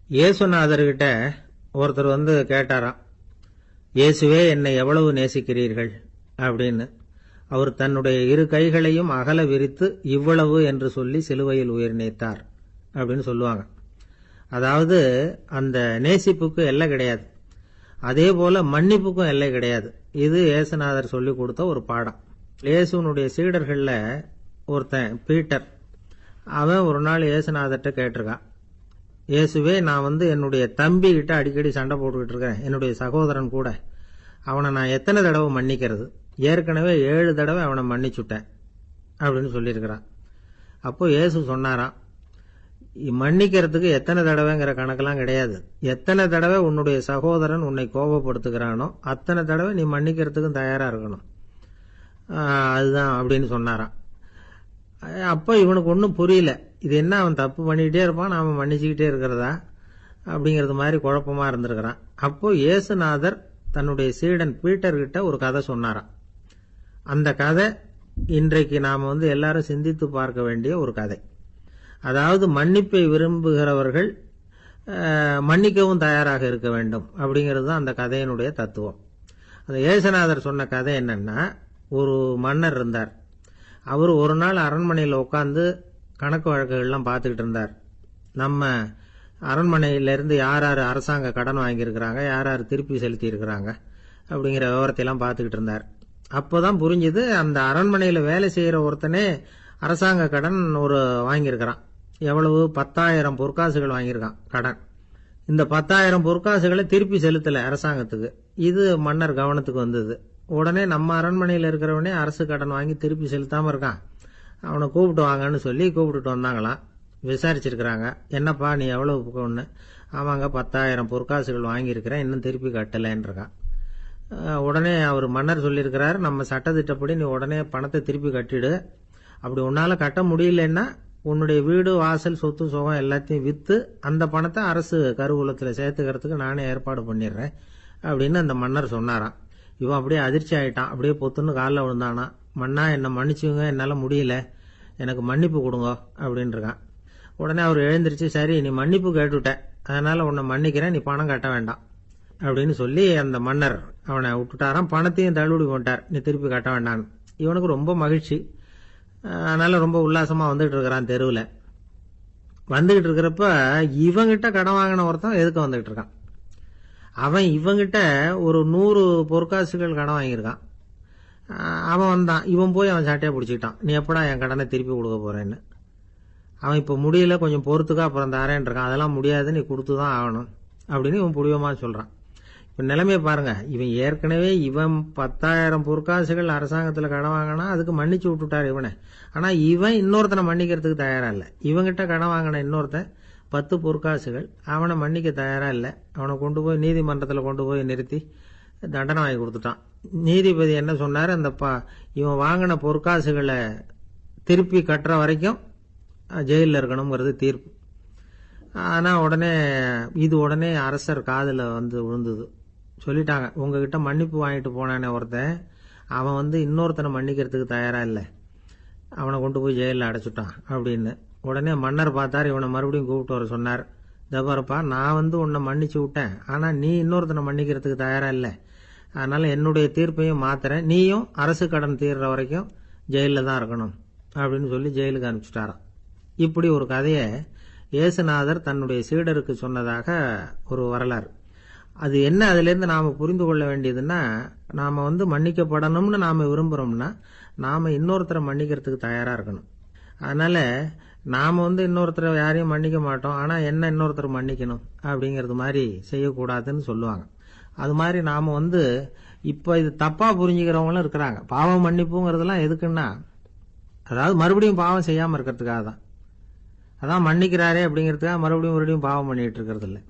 இயேசுநாதர்கிட்ட ஒருத்தர் வந்து கேட்டாராம், இயேசுவே என்னை எவ்வளவு நேசிக்கிறீர்கள் அப்படின்னு. அவர் தன்னுடைய இரு கைகளையும் அகல விரித்து இவ்வளவு என்று சொல்லி சிலுவையில் உயிர் நீத்தார் அப்படின்னு சொல்லுவாங்க. அதாவது அந்த நேசிப்புக்கு எல்லை கிடையாது, அதே போல மன்னிப்புக்கும் எல்லை கிடையாது. இது இயேசுநாதர் சொல்லி கொடுத்த ஒரு பாடம். இயேசுனுடைய சீடர்கள்ல ஒருத்தன் பீட்டர், அவன் ஒரு நாள் இயேசுநாதர்கிட்ட கேட்டிருக்கான், இயேசுவே நான் வந்து என்னுடைய தம்பி கிட்ட அடிக்கடி சண்டை போட்டுக்கிட்டு இருக்கேன், என்னுடைய சகோதரன் கூட, அவனை நான் எத்தனை தடவை மன்னிக்கிறது? ஏற்கனவே 7 தடவை அவனை மன்னிச்சுட்டேன் அப்படின்னு சொல்லியிருக்கிறான். அப்போ இயேசு சொன்னாராம், மன்னிக்கிறதுக்கு எத்தனை தடவைங்கிற கணக்கெல்லாம் கிடையாது. எத்தனை தடவை உன்னுடைய சகோதரன் உன்னை கோபப்படுத்துகிறானோ அத்தனை தடவை நீ மன்னிக்கிறதுக்கும் தயாரா இருக்கணும், அதுதான் அப்படின்னு சொன்னாராம். அப்ப இவனுக்கு ஒன்றும் புரியல, இது என்ன அவன் தப்பு பண்ணிக்கிட்டே இருப்பான், நாம மன்னிச்சுக்கிட்டே இருக்கிறதா அப்படிங்கிறது மாதிரி குழப்பமா இருந்திருக்கிறான். அப்போ இயேசுநாதர் தன்னுடைய சீடன் பீட்டர் கிட்ட ஒரு கதை சொன்னாராம். அந்த கதை இன்றைக்கு நாம வந்து எல்லாரும் சிந்தித்து பார்க்க வேண்டிய ஒரு கதை. அதாவது மன்னிப்பை விரும்புகிறவர்கள் மன்னிக்கவும் தயாராக இருக்க வேண்டும் அப்படிங்கிறது தான் அந்த கதையினுடைய தத்துவம். அந்த இயேசுநாதர் சொன்ன கதை என்னன்னா, ஒரு மன்னர் இருந்தார். அவர் ஒரு நாள் அரண்மனையில் உட்காந்து கணக்கு வழக்குகள்லாம் பார்த்துக்கிட்டு இருந்தார். நம்ம அரண்மனையிலிருந்து யார் யார் அரசாங்க கடன் வாங்கியிருக்கிறாங்க, யார் யார் திருப்பி செலுத்தி இருக்கிறாங்க அப்படிங்கிற விவரத்தையெல்லாம் பார்த்துக்கிட்டு இருந்தார். அப்போதான் புரிஞ்சுது, அந்த அரண்மனையில் வேலை செய்கிற ஒருத்தனே அரசாங்க கடன் ஒரு வாங்கியிருக்கிறான். எவ்வளவு? 10,000 பொற்காசுகள் வாங்கியிருக்கான் கடன். இந்த 10,000 பொற்காசுகளை திருப்பி செலுத்தல அரசாங்கத்துக்கு. இது மன்னர் கவனத்துக்கு வந்தது. உடனே நம்ம அரண்மனையில் இருக்கிறவனே அரசு கடன் வாங்கி திருப்பி செலுத்தாம இருக்கான், அவனை கூப்பிட்டு வாங்கன்னு சொல்லி கூப்பிட்டுட்டு வந்தாங்களாம். விசாரிச்சிருக்கிறாங்க, என்னப்பா நீ எவ்வளவு ஒன்று? ஆமாங்க 10,000 பொற்காசுகள் வாங்கியிருக்கிறேன், இன்னும் திருப்பி கட்டலைன்னு இருக்கான். உடனே அவர் மன்னர் சொல்லியிருக்கிறார், நம்ம சட்டத்திட்டப்படி நீ உடனே பணத்தை திருப்பி கட்டிடு. அப்படி உன்னால கட்ட முடியலன்னா உன்னுடைய வீடு வாசல் சொத்து சுகம் எல்லாத்தையும் வித்து அந்த பணத்தை அரசு கருவூலத்தில் சேர்த்துக்கிறதுக்கு நானே ஏற்பாடு பண்ணிடுறேன் அப்படின்னு அந்த மன்னர் சொன்னாராம். இவன் அப்படியே அதிர்ச்சி ஆயிட்டான், அப்படியே பொத்துன்னு காலில் விழுந்தானா. மன்னா என்னை மன்னிச்சுங்க, என்னால் முடியல, எனக்கு மன்னிப்பு கொடுங்க அப்படின்னு இருக்கான். உடனே அவர் எழுந்திருச்சு, சரி நீ மன்னிப்பு கேட்டுவிட்ட, அதனால உன்னை மன்னிக்கிறேன், நீ பணம் கட்ட வேண்டாம் அப்படின்னு சொல்லி அந்த மன்னர் அவனை விட்டுட்டாராம். பணத்தையும் தள்ளுபடி பண்ணிட்டார், நீ திருப்பி கட்ட வேண்டான்னு. இவனுக்கு ரொம்ப மகிழ்ச்சி, அதனால ரொம்ப உல்லாசமா வந்துகிட்டு இருக்கிறான். தெருவில் வந்துகிட்டு இருக்கிறப்ப இவங்கிட்ட கடன் வாங்கின ஒருத்தன் எதுக்கு வந்துகிட்டு இருக்கான். அவன் இவங்கிட்ட ஒரு 100 பொற்காசுகள் கடன் வாங்கியிருக்கான். அவன் வந்தான், இவன் போய் அவன் சாட்டையை பிடிச்சிக்கிட்டான், நீ எப்படா என் கடனை திருப்பி கொடுக்க போறேன்னு. அவன் இப்போ முடியல, கொஞ்சம் பொறுத்துக்கா, அப்புறம் தரேன் இருக்கான். அதெல்லாம் முடியாது, நீ கொடுத்து தான் ஆகணும் அப்படின்னு இவன் புடிவமா சொல்றான். இப்ப நிலைமையை பாருங்க, இவன் ஏற்கனவே இவன் 10,000 பொற்காசுகள் அரசாங்கத்துல கடன் வாங்கினா அதுக்கு மன்னிச்சு விட்டுட்டார் இவனை. ஆனா இவன் இன்னொருத்தனை மன்னிக்கிறதுக்கு தயாரா இல்ல. இவங்கிட்ட கடன் வாங்கின இன்னொருத்தன் 10 பொற்காசுகள், அவனை மன்னிக்க தயாரா இல்ல. அவனை கொண்டு போய் நீதிமன்றத்தில் கொண்டு போய் நிறுத்தி தண்டனை வாங்கி கொடுத்துட்டான். நீதிபதி என்ன சொன்னாரு, அந்த இவன் வாங்கின பொற்காசுகளை திருப்பி கட்டுற வரைக்கும் ஜெயிலில் இருக்கணுங்கிறது தீர்ப்பு. ஆனா உடனே அரசர் காதுல வந்து விழுந்தது. சொல்லிட்டாங்க, உங்ககிட்ட மன்னிப்பு வாங்கிட்டு போனானே ஒருத்தன், அவன் வந்து இன்னொருத்தனை மன்னிக்கிறதுக்கு தயாரா இல்லை, அவனை கொண்டு போய் ஜெயிலில் அடைச்சுட்டான் அப்படின்னு. உடனே மன்னர் பார்த்தார், இவனை மறுபடியும் கூப்பிட்டு வர சொன்னார். தபாரப்பா, நான் வந்து உன்னை மன்னிச்சு விட்டேன், ஆனா நீ இன்னொருத்தனை மன்னிக்கிறதுக்கு தயாரா இல்லை, அதனால என்னுடைய தீர்ப்பையும் மாத்துறேன், நீயும் அரசு கடன் தீர்ற வரைக்கும் ஜெயிலில் தான் இருக்கணும் அப்படின்னு சொல்லி ஜெயிலுக்கு அனுப்பிச்சிட்டாராம். இப்படி ஒரு கதையை இயேசுநாதர் தன்னுடைய சீடருக்கு சொன்னதாக ஒரு வரலாறு. அது என்ன, அதுல இருந்து நாம புரிந்து கொள்ள வேண்டியதுன்னா, நாம வந்து மன்னிக்கப்படணும்னு நாம விரும்புறோம்னா நாம இன்னொருத்தரை மன்னிக்கிறதுக்கு தயாரா இருக்கணும். அதனால நாம வந்து இன்னொருத்தரை யாரையும் மன்னிக்க மாட்டோம், ஆனா என்ன இன்னொருத்தர் மன்னிக்கணும் அப்படிங்கறது மாதிரி செய்யக்கூடாதுன்னு சொல்லுவாங்க. அது மாதிரி நாம வந்து இப்ப இது தப்பா புரிஞ்சுக்கிறவங்களும் இருக்கிறாங்க. பாவம் மன்னிப்புங்கிறதுலாம் எதுக்குன்னா, அதாவது மறுபடியும் பாவம் செய்யாம இருக்கிறதுக்காக தான். அதான் மன்னிக்கிறாரே அப்படிங்கிறதுக்காக மறுபடியும் பாவம் பண்ணிட்டு இருக்கிறது இல்லை.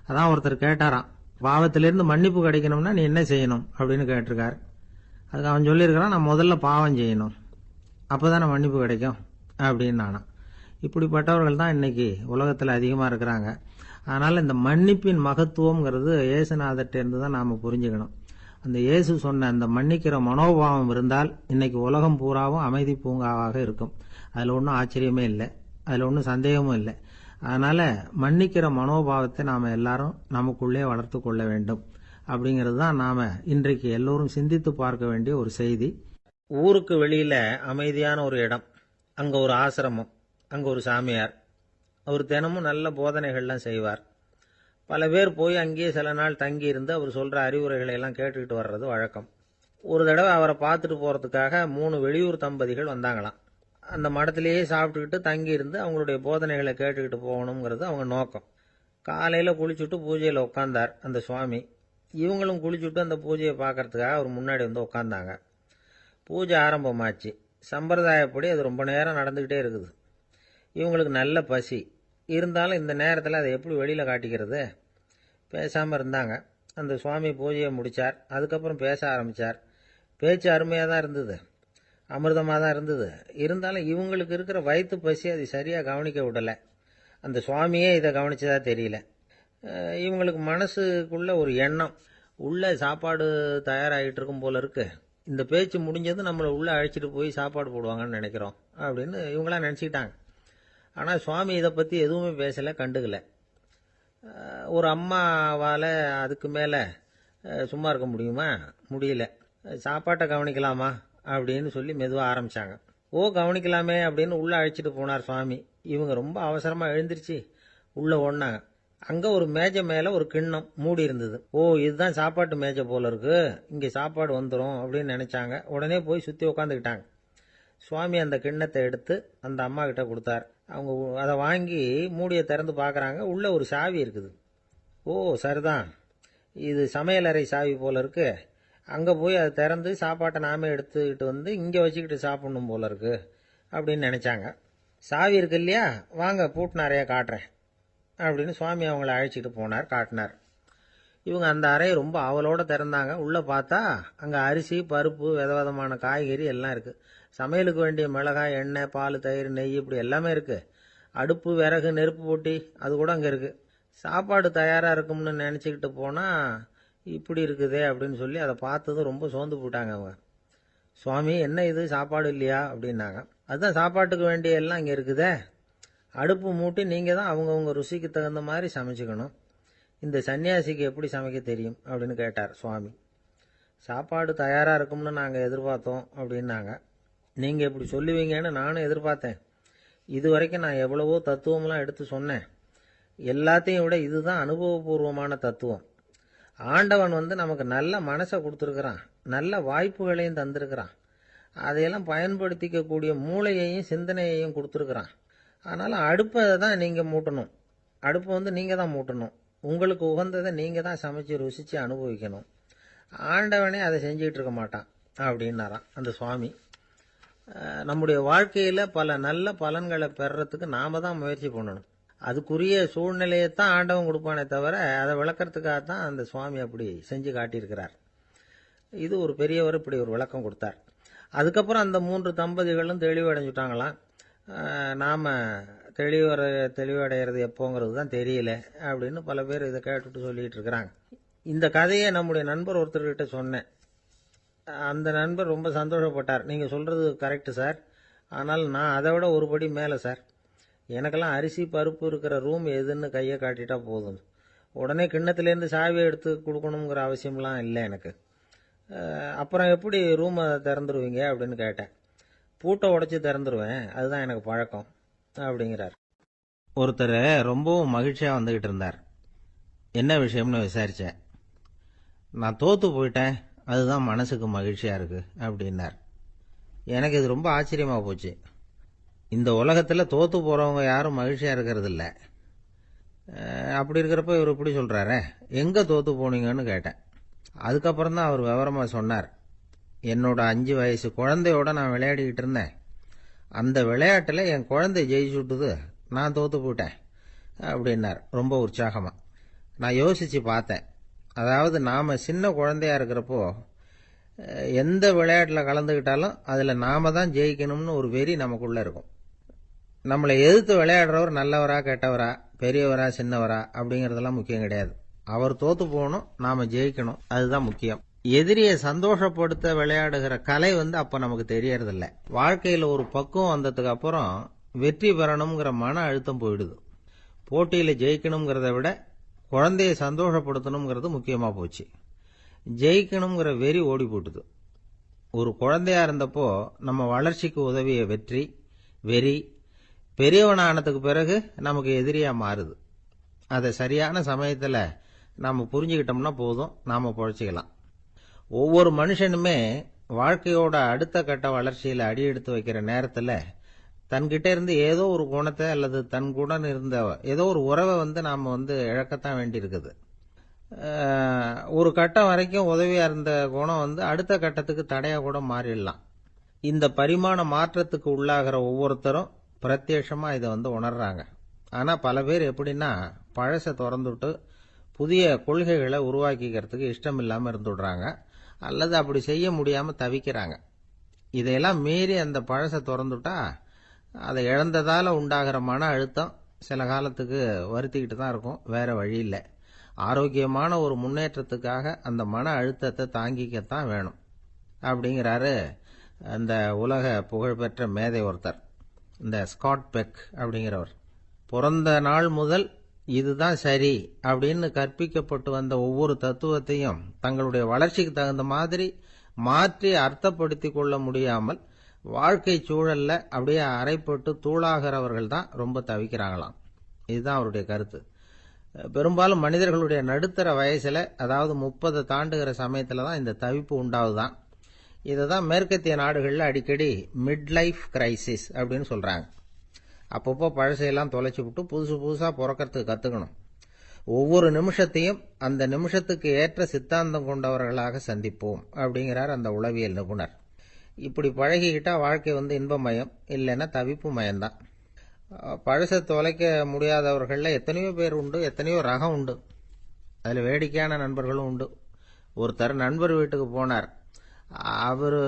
அதான் ஒருத்தர் கேட்டாராம், பாவத்திலிருந்து மன்னிப்பு கிடைக்கணும்னா நீ என்ன செய்யணும் அப்படின்னு கேட்டிருக்காரு. அதுக்கு அவன் சொல்லியிருக்கிறான், நான் முதல்ல பாவம் செய்யணும், அப்பதானே மன்னிப்பு கிடைக்கும் அப்படின்னு நானா. இப்படிப்பட்டவர்கள் தான் இன்னைக்கு உலகத்தில் அதிகமாக இருக்கிறாங்க. அதனால இந்த மன்னிப்பின் மகத்துவம்ங்கிறது இயேசுநாதர்ட்ட இருந்து தான் நாம புரிஞ்சுக்கணும். அந்த இயேசு சொன்ன அந்த மன்னிக்கிற மனோபாவம் இருந்தால் இன்னைக்கு உலகம் பூராவும் அமைதி பூங்காவாக இருக்கும். அதுல ஒன்றும் ஆச்சரியமே இல்லை, அதுல ஒன்றும் சந்தேகமும் இல்லை. அதனால மன்னிக்கிற மனோபாவத்தை நாம எல்லாரும் நமக்குள்ளே வளர்த்து கொள்ள வேண்டும் அப்படிங்கிறது தான் நாம இன்றைக்கு எல்லோரும் சிந்தித்து பார்க்க வேண்டிய ஒரு செய்தி. ஊருக்கு வெளியில அமைதியான ஒரு இடம், அங்க ஒரு ஆசிரமம், அங்க ஒரு சாமியார், அவர் தினமும் நல்ல போதனைகள்லாம் செய்வார். பல பேர் போய் அங்கேயே சில நாள் தங்கி இருந்து அவர் சொல்ற அறிவுரைகளை எல்லாம் கேட்டுக்கிட்டு வர்றது வழக்கம். ஒரு தடவை அவரை பார்த்துட்டு போறதுக்காக 3 வெளியூர் தம்பதிகள் வந்தாங்களாம். அந்த மடத்திலேயே சாப்பிட்டுக்கிட்டு தங்கி இருந்து அவங்களுடைய போதனைகளை கேட்டுக்கிட்டு போகணுங்கிறது அவங்க நோக்கம். காலையில குளிச்சுட்டு பூஜையில உட்கார்ந்தார் அந்த சுவாமி. இவங்களும் குளிச்சுட்டு அந்த பூஜையை பார்க்கறதுக்காக அவர் முன்னாடி வந்து உட்கார்ந்தாங்க. பூஜை ஆரம்பமாச்சு. சம்பிரதாயப்படி அது ரொம்ப நேரம் நடந்துகிட்டே இருக்குது. இவங்களுக்கு நல்ல பசி இருந்தாலும் இந்த நேரத்தில் அதை எப்படி வெளியில் காட்டிக்கிறது? பேசாமல் இருந்தாங்க. அந்த சுவாமி பூஜையை முடித்தார். அதுக்கப்புறம் பேச ஆரம்பித்தார். பேச்சு அருமையாக தான் இருந்தது, அமிர்தமாக தான் இருந்தது. இருந்தாலும் இவங்களுக்கு இருக்கிற வயிற்று பசி அது சரியாக கவனிக்க விடலை. அந்த சுவாமியே இதை கவனிச்சதா தெரியல. இவங்களுக்கு மனசுக்குள்ள ஒரு எண்ணம், உள்ள சாப்பாடு தயாராகிட்டு இருக்கும் போல இருக்கு, இந்த பேச்சு முடிஞ்சது நம்மளை உள்ளே அழைச்சிட்டு போய் சாப்பாடு போடுவாங்கன்னு நினைக்கிறோம் அப்படின்னு இவங்களாம் நினச்சிக்கிட்டாங்க. ஆனால் சுவாமி இதை பற்றி எதுவுமே பேசலை, கண்டுக்கலை. ஒரு அம்மாவால் அதுக்கு மேலே சும்மா இருக்க முடியுமா? முடியல. சாப்பாட்டை கவனிக்கலாமா அப்படின்னு சொல்லி மெதுவாக ஆரம்பித்தாங்க. ஓ கவனிக்கலாமே அப்படின்னு உள்ளே அழைச்சிட்டு போனார் சுவாமி. இவங்க ரொம்ப அவசரமாக எழுந்திருச்சு உள்ளே ஓடினாங்க. அங்கே ஒரு மேஜை மேலே ஒரு கிண்ணம் மூடி இருந்தது. ஓ இதுதான் சாப்பாட்டு மேஜை போல இருக்கு, இங்கே சாப்பாடு வந்துடும் அப்படின்னு நினச்சாங்க. உடனே போய் சுற்றி உட்காந்துக்கிட்டாங்க. சுவாமி அந்த கிண்ணத்தை எடுத்து அந்த அம்மா கிட்ட கொடுத்தார். அவங்க அதை வாங்கி மூடியை திறந்து பார்க்குறாங்க. உள்ளே ஒரு சாவி இருக்குது. ஓ சரிதான், இது சமையலறை சாவி போல இருக்கு, அங்கே போய் அதை திறந்து சாப்பாட்டை நாமே எடுத்துக்கிட்டு வந்து இங்கே வச்சுக்கிட்டு சாப்பிடணும் போல இருக்கு அப்படின்னு நினச்சாங்க. சாவி இருக்கு இல்லையா, வாங்க பூட்டு நிறையா காட்டுறேன் அப்படின்னு சுவாமி அவங்கள அழைச்சிட்டு போனார், காட்டினார். இவங்க அந்த அறையை ரொம்ப ஆவலோடு திறந்தாங்க. உள்ளே பார்த்தா அங்கே அரிசி, பருப்பு, விதவிதமான காய்கறி எல்லாம் இருக்குது. சமையலுக்கு வேண்டிய மிளகாய், எண்ணெய், பால், தயிர், நெய் இப்படி எல்லாமே இருக்குது. அடுப்பு, விறகு, நெருப்பு போட்டி அது கூட அங்கே இருக்குது. சாப்பாடு தயாராக இருக்கும்னு நினச்சிக்கிட்டு போனால் இப்படி இருக்குதே அப்படின்னு சொல்லி அதை பார்த்ததும் ரொம்ப சோர்ந்து போட்டாங்க அவங்க. சுவாமி என்ன இது சாப்பாடு இல்லையா அப்படின்னாங்க. அதுதான் சாப்பாட்டுக்கு வேண்டிய எல்லாம் இங்கே இருக்குதே, அடுப்பு மூட்டி நீங்கள் தான் அவங்கவுங்க ருசிக்கு தகுந்த மாதிரி சமைச்சிக்கணும். இந்த சன்னியாசிக்கு எப்படி சமைக்க தெரியும் அப்படின்னு கேட்டார் சுவாமி. சாப்பாடு தயாராக இருக்கும்னு நாங்கள் எதிர்பார்த்தோம் அப்படின்னாங்க. நீங்கள் இப்படி சொல்லுவீங்கன்னு நானும் எதிர்பார்த்தேன். இது வரைக்கும் நான் எவ்வளவோ தத்துவம்லாம் எடுத்து சொன்னேன். எல்லாத்தையும் விட இதுதான் அனுபவபூர்வமான தத்துவம். ஆண்டவன் நமக்கு நல்ல மனசை கொடுத்துருக்குறான், நல்ல வாய்ப்புகளையும் தந்திருக்கிறான், அதையெல்லாம் பயன்படுத்திக்கக்கூடிய மூளையையும் சிந்தனையையும் கொடுத்துருக்குறான். அதனால் அடுப்பை தான் நீங்கள் மூட்டணும், அடுப்பை நீங்கள் தான் மூட்டணும், உங்களுக்கு உகந்ததை நீங்கள் தான் சமைச்சு ருசித்து அனுபவிக்கணும். ஆண்டவனே அதை செஞ்சுக்கிட்டு இருக்க மாட்டான் அப்படின்னாராம் அந்த சுவாமி. நம்முடைய வாழ்க்கையில் பல நல்ல பலன்களை பெறறதுக்கு நாம் தான் முயற்சி பண்ணணும். அதுக்குரிய சூழ்நிலையைத்தான் ஆண்டவன் கொடுப்பானே தவிர அதை விளக்கறதுக்காக தான் அந்த சுவாமி அப்படி செஞ்சு காட்டியிருக்கிறார். இது ஒரு பெரியவர் இப்படி ஒரு விளக்கம் கொடுத்தார். அதுக்கப்புறம் அந்த 3 தம்பதிகளும் தெளிவடைஞ்சுட்டாங்களாம். நாம் தெளிவடைகிறது எப்போங்கிறது தான் தெரியல அப்படின்னு பல பேர் இதை கேட்டுட்டு சொல்லிட்டு இருக்கிறாங்க. இந்த கதையை நம்முடைய நண்பர் ஒருத்தர்கிட்ட சொன்னேன். அந்த நண்பர் ரொம்ப சந்தோஷப்பட்டார். நீங்கள் சொல்கிறது கரெக்டு சார், ஆனால் நான் அதை விட ஒரு படி மேலே சார். எனக்கெல்லாம் அரிசி பருப்பு இருக்கிற ரூம் எதுன்னு கையை காட்டிட்டா போதும், உடனே கிண்ணத்துலேருந்து சாவியை எடுத்து கொடுக்கணுங்கிற அவசியம்லாம் இல்லை எனக்கு. அப்புறம் எப்படி ரூமை திறந்துருவீங்க அப்படின்னு கேட்டேன். பூட்டை உடைச்சி திறந்துருவேன், அதுதான் எனக்கு பழக்கம் அப்படிங்கிறார். ஒருத்தர் ரொம்பவும் மகிழ்ச்சியாக வந்துக்கிட்டு இருந்தார். என்ன விஷயம்னு விசாரித்தேன். நான் தோற்று போயிட்டேன், அதுதான் மனசுக்கு மகிழ்ச்சியாக இருக்குது அப்படின்னார். எனக்கு இது ரொம்ப ஆச்சரியமாக போச்சு. இந்த உலகத்தில் தோற்று போகிறவங்க யாரும் மகிழ்ச்சியாக இருக்கிறது இல்லை. அப்படி இருக்கிறப்ப இவர் இப்படி சொல்கிறாரே, எங்கே தோற்று போனீங்கன்னு கேட்டேன். அதுக்கப்புறம் தான் அவர் விவரமாக சொன்னார். என்னோட 5 வயசு குழந்தையோட நான் விளையாடிக்கிட்டு இருந்தேன். அந்த விளையாட்டில் என் குழந்தை ஜெயிச்சு விட்டுது, நான் தோற்று போயிட்டேன் அப்படின்னார் ரொம்ப உற்சாகமாக. நான் யோசித்து பார்த்தேன். அதாவது நாம் சின்ன குழந்தையாக இருக்கிறப்போ எந்த விளையாட்டில் கலந்துக்கிட்டாலும் அதில் நாம் தான் ஜெயிக்கணும்னு ஒரு வெறி நமக்குள்ளே இருக்கும். நம்மளை எதிர்த்து விளையாடுறவர் நல்லவரா கெட்டவரா, பெரியவரா சின்னவரா அப்படிங்கிறதெல்லாம் முக்கியம் கிடையாது. அவர் தோற்று போகணும், நாம் ஜெயிக்கணும், அதுதான் முக்கியம். எதிரியை சந்தோஷப்படுத்த விளையாடுகிற கலை அப்போ நமக்கு தெரியறதில்ல. வாழ்க்கையில் ஒரு பக்குவம் வந்ததுக்கு அப்புறம் வெற்றி பெறணுங்கிற மன அழுத்தம் போயிடுது. போட்டியில் ஜெயிக்கணுங்கிறத விட குழந்தைய சந்தோஷப்படுத்தணுங்கிறது முக்கியமாக போச்சு. ஜெயிக்கணுங்கிற வெறி ஓடி போட்டுது. ஒரு குழந்தையா இருந்தப்போ நம்ம வளர்ச்சிக்கு உதவிய வெறி பெரியவனானதுக்கு பிறகு நமக்கு எதிரியா மாறுது. அதை சரியான சமயத்தில் நாம புரிஞ்சுக்கிட்டோம்னா போதும், நாம பொழைச்சிக்கலாம். ஒவ்வொரு மனுஷனுமே வாழ்க்கையோட அடுத்த கட்ட வளர்ச்சியில் அடி எடுத்து வைக்கிற நேரத்தில் தன்கிட்ட இருந்து ஏதோ ஒரு குணத்தை அல்லது தன் குணம் இருந்த ஏதோ ஒரு உறவை நாம இழக்கத்தான் வேண்டியிருக்குது. ஒரு கட்டம் வரைக்கும் உதவியா இருந்த குணம் அடுத்த கட்டத்துக்கு தடையா கூட மாறிடலாம். இந்த பரிமாண மாற்றத்துக்கு உள்ளாகிற ஒவ்வொருத்தரும் பிரத்யட்சமா இதை உணர்றாங்க. ஆனா பல பேர் எப்படின்னா பழச திறந்துட்டு புதிய கொள்கைகளை உருவாக்கிக்கிறதுக்கு இஷ்டம் இல்லாம இருந்துடுறாங்க, அல்லது அப்படி செய்ய முடியாம தவிக்கிறாங்க. இதையெல்லாம் மீறி அந்த பழச திறந்துட்டா அதை இழந்ததால உண்டாகிற மன அழுத்தம் சில காலத்துக்கு வருத்திக்கிட்டு தான் இருக்கும், வேற வழி இல்லை. ஆரோக்கியமான ஒரு முன்னேற்றத்துக்காக அந்த மன அழுத்தத்தை தாங்கிக்கத்தான் வேணும் அப்படிங்கிறாரு அந்த உலக புகழ்பெற்ற மேதை ஒருத்தர், இந்த ஸ்காட் பெக் அப்படிங்கிறவர். பிறந்த நாள் முதல் இதுதான் சரி அப்படின்னு கற்பிக்கப்பட்டு வந்த ஒவ்வொரு தத்துவத்தையும் தங்களுடைய வளர்ச்சிக்கு தகுந்த மாதிரி மாற்றி அர்த்தப்படுத்தி கொள்ள முடியாமல் வாழ்க்கை சூழல்ல அப்படியே அரைப்பட்டு தூளாகிறவர்கள் தான் ரொம்ப தவிக்கிறாங்களாம். இதுதான் அவருடைய கருத்து. பெரும்பாலும் மனிதர்களுடைய நடுத்தர வயசுல, அதாவது 30 தாண்டுகிற சமயத்துல தான் இந்த தவிப்பு உண்டாகுதான். இதை தான் மேற்கத்திய நாடுகளில் அடிக்கடி மிட் லைஃப் கிரைசிஸ் அப்படின்னு சொல்றாங்க. அப்பப்போ பழசையெல்லாம் தொலைச்சி விட்டு புதுசு புதுசா பிறக்கிறதுக்கு கத்துக்கணும். ஒவ்வொரு நிமிஷத்தையும் அந்த நிமிஷத்துக்கு ஏற்ற சித்தாந்தம் கொண்டவர்களாக சந்திப்போம் அப்படிங்கிறார் அந்த உளவியல் நிபுணர். இப்படி பழகிக்கிட்டா வாழ்க்கை இன்பமயம், இல்லைன்னா தவிப்பு மயம்தான். பழச தொலைக்க முடியாதவர்கள்ல எத்தனையோ பேர் உண்டு, எத்தனையோ ரகம் உண்டு. அதில் வேடிக்கையான நண்பர்களும் உண்டு. ஒருத்தர் நண்பர் வீட்டுக்கு போனார். அவர்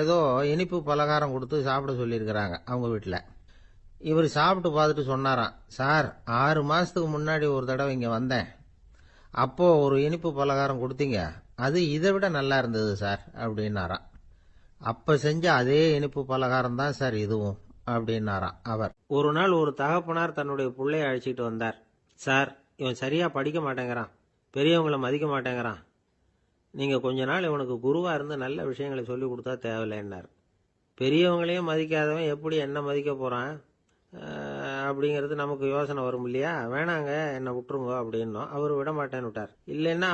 ஏதோ இனிப்பு பலகாரம் கொடுத்து சாப்பிட சொல்லியிருக்கிறாங்க அவங்க வீட்டில். இவர் சாப்பிட்டு பார்த்துட்டு சொன்னாராம், சார் 6 மாசத்துக்கு முன்னாடி ஒரு தடவை இங்கே வந்தேன், அப்போ ஒரு இனிப்பு பலகாரம் கொடுத்தீங்க, அது இதை விட நல்லா இருந்தது சார் அப்படின்னாராம். அப்ப செஞ்ச அதே இனிப்பு பலகாரம் தான் சார் இதுவும் அப்படின்னாராம் அவர். ஒரு நாள் ஒரு தகப்பனார் தன்னுடைய பிள்ளைய அழைச்சிட்டு வந்தார். சார், இவன் சரியா படிக்க மாட்டேங்கிறான், பெரியவங்களை மதிக்க மாட்டேங்கிறான், நீங்க கொஞ்ச நாள் இவனுக்கு குருவா இருந்து நல்ல விஷயங்களை சொல்லி கொடுத்தா தேவையில்லைன்னார். பெரியவங்களையும் மதிக்காதவன் எப்படி என்ன மதிக்க போறான் அப்படிங்கிறது நமக்கு யோசனை வரும் இல்லையா? வேணாங்க, என்னை விட்டுருங்க அப்படின்னோம். அவர் விட மாட்டேன்னு விட்டார். இல்லைன்னா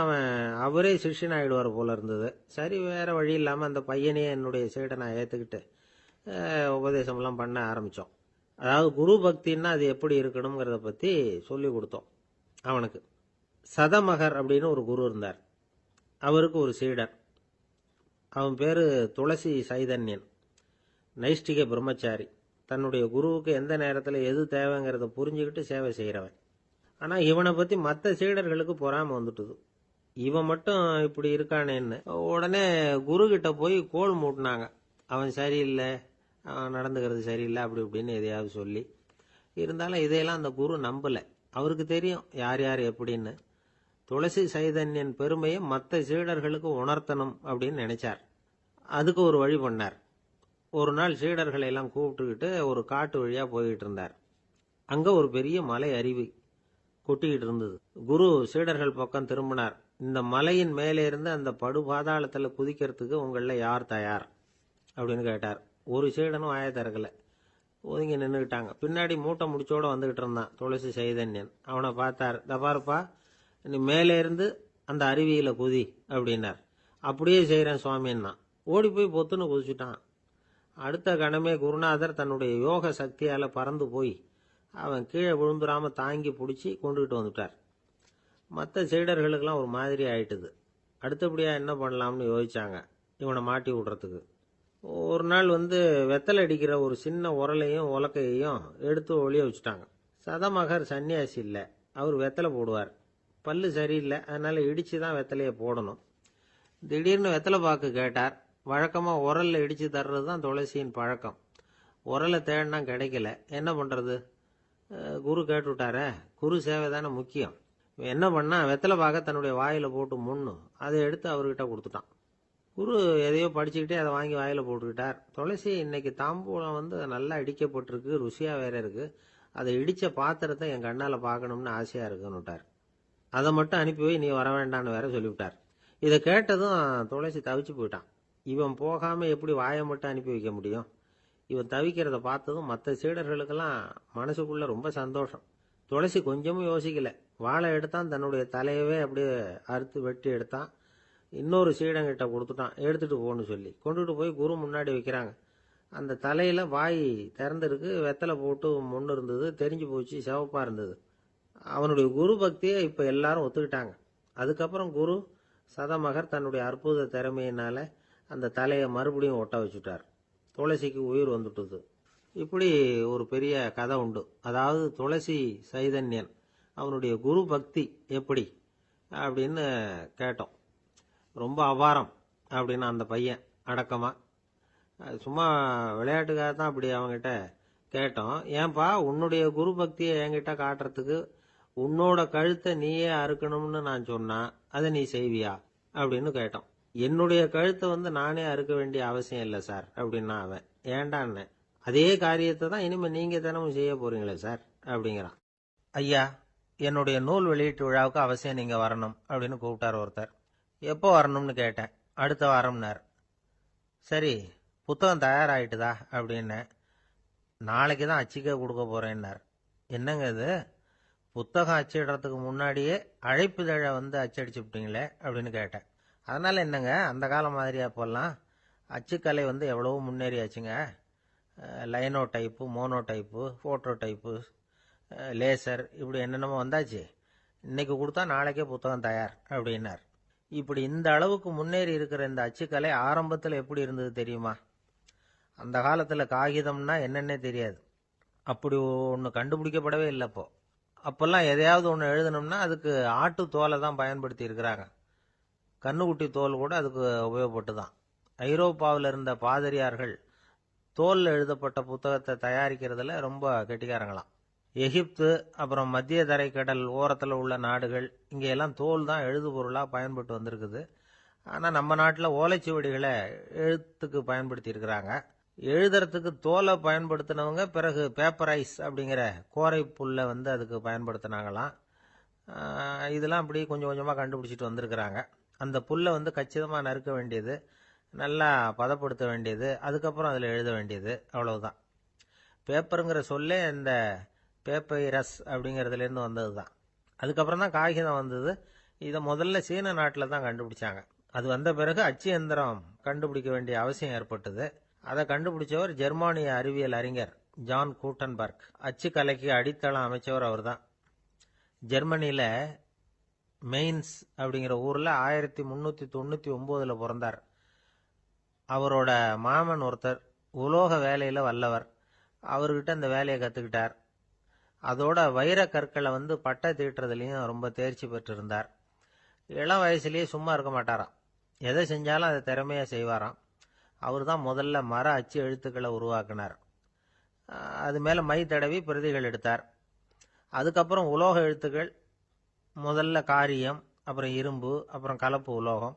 அவரே சிஷ்யன் ஆயிடுவார் போல இருந்தது. சரி, வேற வழி இல்லாம அந்த பையனையே என்னுடைய சைடை நான் ஏத்துக்கிட்டு உபதேசம்லாம் பண்ண ஆரம்பித்தோம். அதாவது குரு பக்தின்னா அது எப்படி இருக்கணுங்கிறத பற்றி சொல்லி கொடுத்தோம் அவனுக்கு. சதமகர் அப்படின்னு ஒரு குரு இருந்தார். அவருக்கு ஒரு சீடர். அவன் பேர் துளசி சைதன்யன், நைஷ்டிக பிரம்மச்சாரி. தன்னுடைய குருவுக்கு எந்த நேரத்தில் எது தேவைங்கிறத புரிஞ்சுக்கிட்டு சேவை செய்கிறவன். ஆனால் இவனை பற்றி மற்ற சீடர்களுக்கு பொறாம வந்துட்டுது. இவன் மட்டும் இப்படி இருக்கானேன்னு உடனே குரு கிட்ட போய் கோல் மூட்டினாங்க. அவன் சரியில்லை, அவன் நடந்துக்கிறது சரியில்லை, அப்படி இப்படின்னு எதையாவது சொல்லி. இருந்தாலும் இதையெல்லாம் அந்த குரு நம்பலை. அவருக்கு தெரியும் யார் யார் எப்படின்னு. துளசி சைதன்யன் பெருமையை மற்ற சீடர்களுக்கு உணர்த்தணும் அப்படின்னு நினைச்சார். அதுக்கு ஒரு வழி பண்ணார். ஒரு நாள் சீடர்களை எல்லாம் கூப்பிட்டுக்கிட்டு ஒரு காட்டு வழியா போய்கிட்டு இருந்தார். அங்க ஒரு பெரிய மலை அருவி கொட்டிக்கிட்டு இருந்தது. குரு சீடர்கள் பக்கம் திரும்பினார். இந்த மலையின் மேலே இருந்து அந்த படுபாதாளத்தில் குதிக்கிறதுக்கு உங்கள யார் தயார் அப்படின்னு கேட்டார். ஒரு சீடனும் வாய திறக்கல, ஒதுங்கி நின்றுக்கிட்டாங்க. பின்னாடி மூட்டை முடிச்சோட வந்துகிட்டு இருந்தான் துளசி சைதன்யன். அவனை பார்த்தார். தபாருப்பா, நீ மேலே இருந்து அந்த அருவியில குதி அப்படின்னார். அப்படியே செய்கிறேன் சுவாமின்னா ஓடி போய் பொத்துன்னு குதிச்சுட்டான். அடுத்த கணமே குருநாதர் தன்னுடைய யோக சக்தியால பறந்து போய் அவன் கீழே விழுந்துடாம தாங்கி பிடிச்சி கொண்டுகிட்டு வந்துட்டார். மற்ற சீடர்களுக்கெல்லாம் ஒரு மாதிரி ஆயிட்டுது. அடுத்தபடியா என்ன பண்ணலாம்னு யோசிச்சாங்க இவனை மாட்டி விடுறதுக்கு. ஒரு நாள் வெத்தலை அடிக்கிற ஒரு சின்ன உரலையும் உலக்கையையும் எடுத்து ஒளிய வச்சுட்டாங்க. சதமகர் சன்னியாசி இல்லை, அவர் வெத்தலை போடுவார். பல்லு சரியில்லை, அதனால இடிச்சு தான் வெத்தலையை போடணும். திடீர்னு வெத்தலை பாக்கு கேட்டார். வழக்கமாக உரல்ல இடித்து தர்றது தான் துளசியின் பழக்கம். உரலை தேடினா கிடைக்கல, என்ன பண்ணுறது? குரு கேட்டுவிட்டார. குரு சேவை தானே முக்கியம். என்ன பண்ணா, வெத்தலை பாக்க தன்னுடைய வாயில் போட்டு முன்னு அதை எடுத்து அவர்கிட்ட கொடுத்துட்டான். குரு எதையோ படிச்சுக்கிட்டே அதை வாங்கி வாயில் போட்டுக்கிட்டார். துளசி, இன்னைக்கு தாம்பூலம் நல்லா இடிக்கப்பட்டிருக்கு, ருசியாக வேற இருக்கு, அதை இடிச்ச பாத்திரத்தை என் கண்ணால பார்க்கணும்னு ஆசையா இருக்குன்னு விட்டார். அதை மட்டும் அனுப்பி போய் நீ வர வேண்டான்னு வேற சொல்லிவிட்டார். இதை கேட்டதும் துளசி தவிச்சு போயிட்டான். இவன் போகாம எப்படி வாயை மட்டும் அனுப்பி வைக்க முடியும்? இவன் தவிக்கிறத பார்த்ததும் மற்ற சீடர்களுக்கெல்லாம் மனசுக்குள்ள ரொம்ப சந்தோஷம். துளசி கொஞ்சமும் யோசிக்கல. வாழை எடுத்தான், தன்னுடைய தலையவே அப்படியே அறுத்து வெட்டி எடுத்தான். இன்னொரு சீடங்கிட்ட கொடுத்துட்டான், எடுத்துட்டு போன்னு சொல்லி. கொண்டுட்டு போய் குரு முன்னாடி வைக்கிறாங்க. அந்த தலையில வாய் திறந்திருக்கு, வெத்தலை போட்டு முன்னு இருந்தது, தெரிஞ்சு போச்சு, சிவப்பா இருந்தது. அவனுடைய குரு பக்தியை இப்ப எல்லாரும் ஒத்துக்கிட்டாங்க. அதுக்கப்புறம் குரு சதமகர் தன்னுடைய அற்புத திறமையினால அந்த தலையை மறுபடியும் ஒட்ட வச்சுட்டார். துளசிக்கு உயிர் வந்துட்டுது. இப்படி ஒரு பெரிய கதை உண்டு. அதாவது துளசி சைதன்யன் அவனுடைய குரு பக்தி எப்படி அப்படின்னு கேட்டோம். ரொம்ப அபாரம் அப்படின்னு அந்த பையன் அடக்கமா, சும்மா விளையாட்டுக்காக தான் அப்படி அவங்ககிட்ட கேட்டோம். ஏன்பா உன்னுடைய குரு பக்தியை என்கிட்ட காட்டுறதுக்கு உன்னோட கழுத்தை நீயே அறுக்கணும்னு நான் சொன்னா அதை நீ செய்வியா அப்படின்னு கேட்டோம். என்னுடைய கழுத்தை நானே அறுக்க வேண்டிய அவசியம் இல்லை சார் அப்படின்னா அவன். ஏண்டான்னு, அதே காரியத்தை தான் இனிமே நீங்க தினமும் செய்ய போறீங்களே சார் அப்படிங்கிறான். ஐயா, என்னுடைய நூல் வெளியீட்டு விழாவுக்கு அவசியம் நீங்க வரணும் அப்படின்னு கூப்பிட்டார் ஒருத்தர். எப்போ வரணும்னு கேட்டேன். அடுத்த வாரம்னார். சரி, புத்தகம் தயாராகிட்டுதா அப்படின்னு. நாளைக்கு தான் அச்சிக்க கொடுக்க போறேன்னார். என்னங்க இது, புத்தகம் அச்சிடுறதுக்கு முன்னாடியே அழைப்புதழை அச்சடிச்சு விட்டீங்களே அப்படின்னு கேட்டேன். அதனால என்னங்க, அந்த காலம் மாதிரியா போடலாம்? அச்சுக்கலை எவ்வளவோ முன்னேறியாச்சுங்க. Linotype, monotype, phototype, laser, இப்படி என்னென்னமோ வந்தாச்சு. இன்னைக்கு கொடுத்தா நாளைக்கே புத்தகம் தயார் அப்படின்னார். இப்படி இந்த அளவுக்கு முன்னேறி இருக்கிற இந்த அச்சுக்கலை ஆரம்பத்தில் எப்படி இருந்தது தெரியுமா? அந்த காலத்தில் காகிதம்னா என்னன்னே தெரியாது. அப்படி ஒன்று கண்டுபிடிக்கப்படவே இல்லை. அப்போல்லாம் எதையாவது ஒன்று எழுதணும்னா அதுக்கு ஆட்டு தோலை தான் பயன்படுத்தி இருக்கிறாங்க. கண்ணுக்குட்டி தோல் கூட அதுக்கு உபயோகப்பட்டு தான். ஐரோப்பாவில் இருந்த பாதிரியார்கள் தோல் எழுதப்பட்ட புத்தகத்தை தயாரிக்கிறதுல ரொம்ப கெட்டிக்காரங்களாம். எகிப்து, அப்புறம் மத்திய தரைக்கடல் ஓரத்தில் உள்ள நாடுகள், இங்கெல்லாம் தோல் தான் எழுது பொருளாக பயன்பட்டு வந்திருக்குது. ஆனால் நம்ம நாட்டில் ஓலைச்சுவடிகளை எழுத்துக்கு பயன்படுத்தி இருக்கிறாங்க. எழுதுறதுக்கு தோலை பயன்படுத்தினவங்க பிறகு பேப்பரைஸ் அப்படிங்கிற கோரை புல்லை அதுக்கு பயன்படுத்தினாங்களாம். இதெல்லாம் அப்படி கொஞ்சம் கொஞ்சமாக கண்டுபிடிச்சிட்டு வந்திருக்கிறாங்க. அந்த புல்லை கச்சிதமாக நறுக்க வேண்டியது, நல்லா பதப்படுத்த வேண்டியது, அதுக்கப்புறம் அதில் எழுத வேண்டியது, அவ்வளவுதான். பேப்பருங்கிற சொல்லே இந்த பேப்பைரஸ் அப்படிங்கிறதுலேருந்து வந்தது தான். அதுக்கப்புறம் தான் காகிதம் வந்தது. இதை முதல்ல சீன நாட்டில் தான் கண்டுபிடிச்சாங்க. அது வந்த பிறகு அச்சு எந்திரம் கண்டுபிடிக்க வேண்டிய அவசியம் ஏற்பட்டது. அதை கண்டுபிடிச்சவர் ஜெர்மானிய அறிவியல் அறிஞர் ஜான் கூட்டன்பர்க். அச்சு கலைக்கு அடித்தளம் அமைச்சவர் அவர் தான். ஜெர்மனியில மெயின்ஸ் அப்படிங்கிற ஊர்ல 1399 பிறந்தார். அவரோட மாமன் ஒருத்தர் உலோக வேலையில வல்லவர். அவர்கிட்ட இந்த வேலையை கத்துக்கிட்டார். அதோட வைர கற்களை பட்டை தீட்டுறதுலையும் ரொம்ப தேர்ச்சி பெற்றிருந்தார். இளம் வயசுலயே சும்மா இருக்க மாட்டாராம். எதை செஞ்சாலும் அதை திறமையா செய்வாராம். அவர் தான் முதல்ல மர அச்சு எழுத்துக்களை உருவாக்கினார். அது மேல மை தடவி பிரதிகள் எடுத்தார். அதுக்கப்புறம் உலோக எழுத்துக்கள், முதல்ல காரியம், அப்புறம் இரும்பு, அப்புறம் கலப்பு உலோகம்,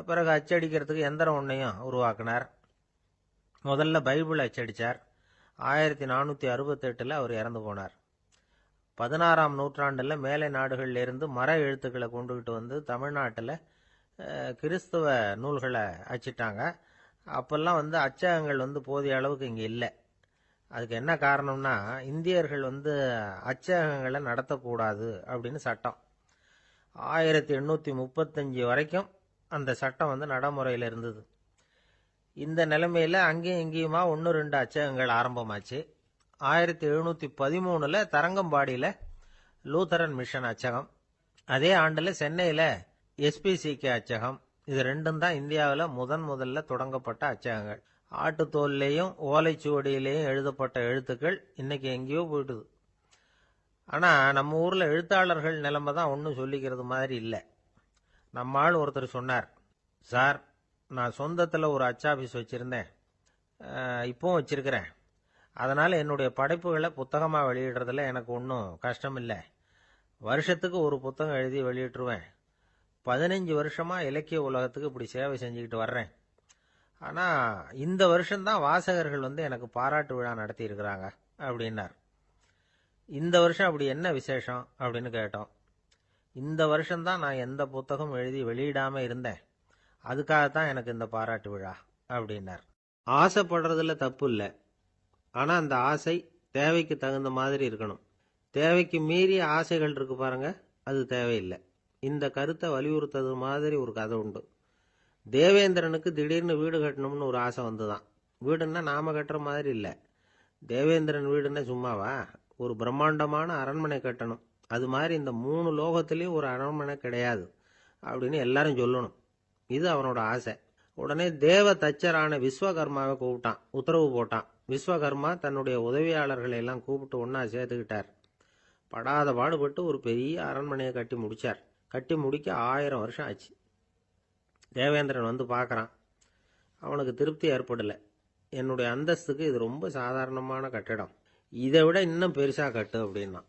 பிறகு அச்சடிக்கிறதுக்கு எந்திரம் ஒன்றையும் உருவாக்கினார். முதல்ல பைபிள் அச்சடித்தார். 1468 அவர் இறந்து போனார். 16ஆம் நூற்றாண்டில் மேலை நாடுகளில் இருந்து மர எழுத்துக்களை கொண்டுகிட்டு தமிழ்நாட்டில் கிறிஸ்துவ நூல்களை அச்சிட்டாங்க. அப்பெல்லாம் அச்சகங்கள் போதிய அளவுக்கு இங்கே இல்லை. அதுக்கு என்ன காரணம்னா, இந்தியர்கள் அச்சகங்களை நடத்தக்கூடாது அப்படின்னு சட்டம். 1835 வரைக்கும் அந்த சட்டம் நடைமுறையில் இருந்தது. இந்த நிலைமையில அங்கேயும் இங்கேயுமா 1-2 அச்சகங்கள் ஆரம்பமாச்சு. 1713 தரங்கம்பாடியில லூத்தரன் மிஷன் அச்சகம், அதே ஆண்டுல சென்னையில எஸ்பிசிகே அச்சகம். இது ரெண்டும் தான் இந்தியாவில் முதல்ல தொடங்கப்பட்ட அச்சகங்கள். ஆட்டுத்தோல்லையும் ஓலைச்சுவடியிலையும் எழுதப்பட்ட எழுத்துக்கள் இன்னைக்கு எங்கேயோ போயிட்டுது. ஆனா நம்ம ஊர்ல எழுத்தாளர்கள் நிலைமை தான் ஒன்றும் சொல்லிக்கிறது மாதிரி இல்லை. நம்ம ஆள் ஒருத்தர் சொன்னார், சார், நான் சொந்தத்தில் ஒரு அச்சாபீஸ் வச்சிருந்தேன், இப்பவும் வச்சிருக்கிறேன். அதனால என்னுடைய படைப்புகளை புத்தகமாக வெளியிடுறதுல எனக்கு ஒன்றும் கஷ்டம் இல்லை. வருஷத்துக்கு ஒரு புத்தகம் எழுதி வெளியிட்டுருவேன். 15 வருஷமா இலக்கிய உலகத்துக்கு இப்படி சேவை செஞ்சுக்கிட்டு வர்றேன். ஆனா இந்த வருஷம்தான் வாசகர்கள் எனக்கு பாராட்டு விழா நடத்தி இருக்கிறாங்க அப்படின்னார். இந்த வருஷம் அப்படி என்ன விசேஷம் அப்படின்னு கேட்டோம். இந்த வருஷம்தான் நான் எந்த புத்தகம் எழுதி வெளியிடாம இருந்தேன், அதுக்காகத்தான் எனக்கு இந்த பாராட்டு விழா அப்படின்னார். ஆசைப்படுறதுல தப்பு இல்லை, ஆனா அந்த ஆசை தேவைக்கு தகுந்த மாதிரி இருக்கணும். தேவைக்கு மீறிய ஆசைகள் இருக்கு பாருங்க, அது தேவையில்லை. இந்த கருத்தை வலியுறுத்தது மாதிரி ஒரு கதை உண்டு. தேவேந்திரனுக்கு திடீர்னு வீடு கட்டணும்னு ஒரு ஆசை வந்துதான். வீடுன்னா நாம கட்டுற மாதிரி இல்லை. தேவேந்திரன் வீடுன்னா சும்மாவா, ஒரு பிரம்மாண்டமான அரண்மனை கட்டணும். அது மாதிரி இந்த 3 லோகத்திலையும் ஒரு அரண்மனை கிடையாது அப்படின்னு எல்லாரும் சொல்லணும். இது அவனோட ஆசை. உடனே தேவ தச்சரான விஸ்வகர்மாவை கூப்பிட்டான், உத்தரவு போட்டான். விஸ்வகர்மா தன்னுடைய உதவியாளர்களை எல்லாம் கூப்பிட்டு ஒன்னா சேர்த்துக்கிட்டார். படாத பாடுபட்டு ஒரு பெரிய அரண்மனையை கட்டி முடிச்சார். கட்டி முடிக்க 1000 வருஷம் ஆச்சு. தேவேந்திரன் வந்து பார்க்கறான். அவனுக்கு திருப்தி ஏற்படலை. என்னுடைய அந்தஸ்துக்கு இது ரொம்ப சாதாரணமான கட்டிடம், இதை விட இன்னும் பெருசா கட்டு அப்படின்னா.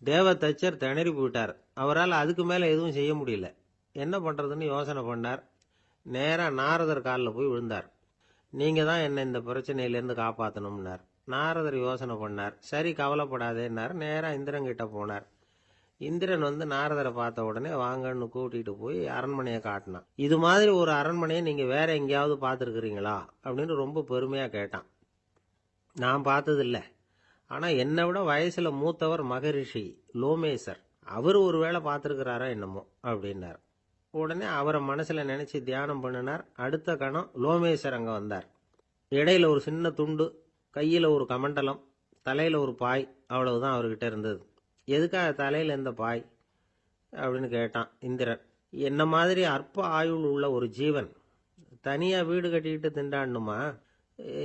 தேவ தச்சர் திணறி போயிட்டார். அவரால் அதுக்கு மேல எதுவும் செய்ய முடியல. என்ன பண்றதுன்னு யோசனை பண்ணார். நேரா நாரதர் காலில் போய் விழுந்தார். நீங்க தான் என்ன இந்த பிரச்சனையிலேருந்து காப்பாற்றணும்னார். நாரதர் யோசனை பண்ணார். சரி கவலைப்படாதேன்னார். நேரா இந்திரன் கிட்ட போனார். இந்திரன் வந்து நாரதரை பார்த்த உடனே வாங்கன்னு கூட்டிட்டு போய் அரண்மனையை காட்டினான். இது மாதிரி ஒரு அரண்மனையை நீங்க வேற எங்கேயாவது பார்த்துருக்கிறீங்களா அப்படின்னு ரொம்ப பெருமையா கேட்டான். நான் பார்த்ததில்லை, ஆனா என்னை விட வயசுல மூத்தவர் மகரிஷி லோமேசர், அவர் ஒரு வேளை பார்த்துருக்கிறாரா என்னமோ அப்படின்னார். உடனே அவரை மனசுல நினைச்சு தியானம் பண்ணினார். அடுத்த கணம் லோமேசர் அங்க வந்தார். இடையில ஒரு சின்ன துண்டு, கையில ஒரு கமண்டலம், தலையில ஒரு பாய், அவ்வளவுதான் அவர்கிட்ட இருந்தது. எதுக்காக தலையில இந்த பாய் அப்படின்னு கேட்டான் இந்திரன். என்ன மாதிரி அற்ப ஆயுள் உள்ள ஒரு ஜீவன் தனியா வீடு கட்டிக்கிட்டு திண்டாடணுமா?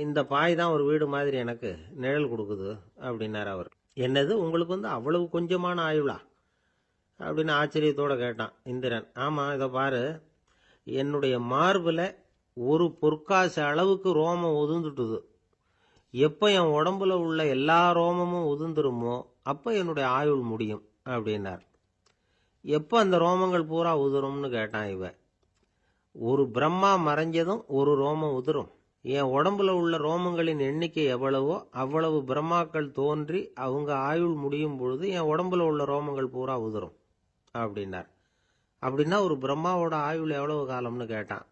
இந்த பாய் தான் ஒரு வீடு மாதிரி எனக்கு நிழல் கொடுக்குது அப்படின்னார் அவர். என்னது, உங்களுக்கு வந்து அவ்வளவு கொஞ்சமான ஆயுளா அப்படின்னு ஆச்சரியத்தோட கேட்டான் இந்திரன். ஆமா, இதை பாரு, என்னுடைய மார்புல ஒரு பொற்காசு அளவுக்கு ரோமம் உதிர்ந்துட்டுது. எப்ப என் உடம்புல உள்ள எல்லா ரோமமும் உதிர்ந்துருமோ அப்ப என்னுடைய ஆயுள் முடியும் அப்படின்னார். எப்ப அந்த ரோமங்கள் பூரா உதிரும்னு கேட்டான் இவன். ஒரு பிரம்மா மறைஞ்சதும் ஒரு ரோமம் உதிரும். என் உடம்புல உள்ள ரோமங்களின் எண்ணிக்கை எவ்வளவோ அவ்வளவு பிரம்மாக்கள் தோன்றி அவங்க ஆயுள் முடியும் பொழுது என் உடம்புல உள்ள ரோமங்கள் பூரா உதிரும் அப்படின்னார். அப்படின்னா ஒரு பிரம்மாவோட ஆயுள் எவ்வளவு காலம்னு கேட்டான்.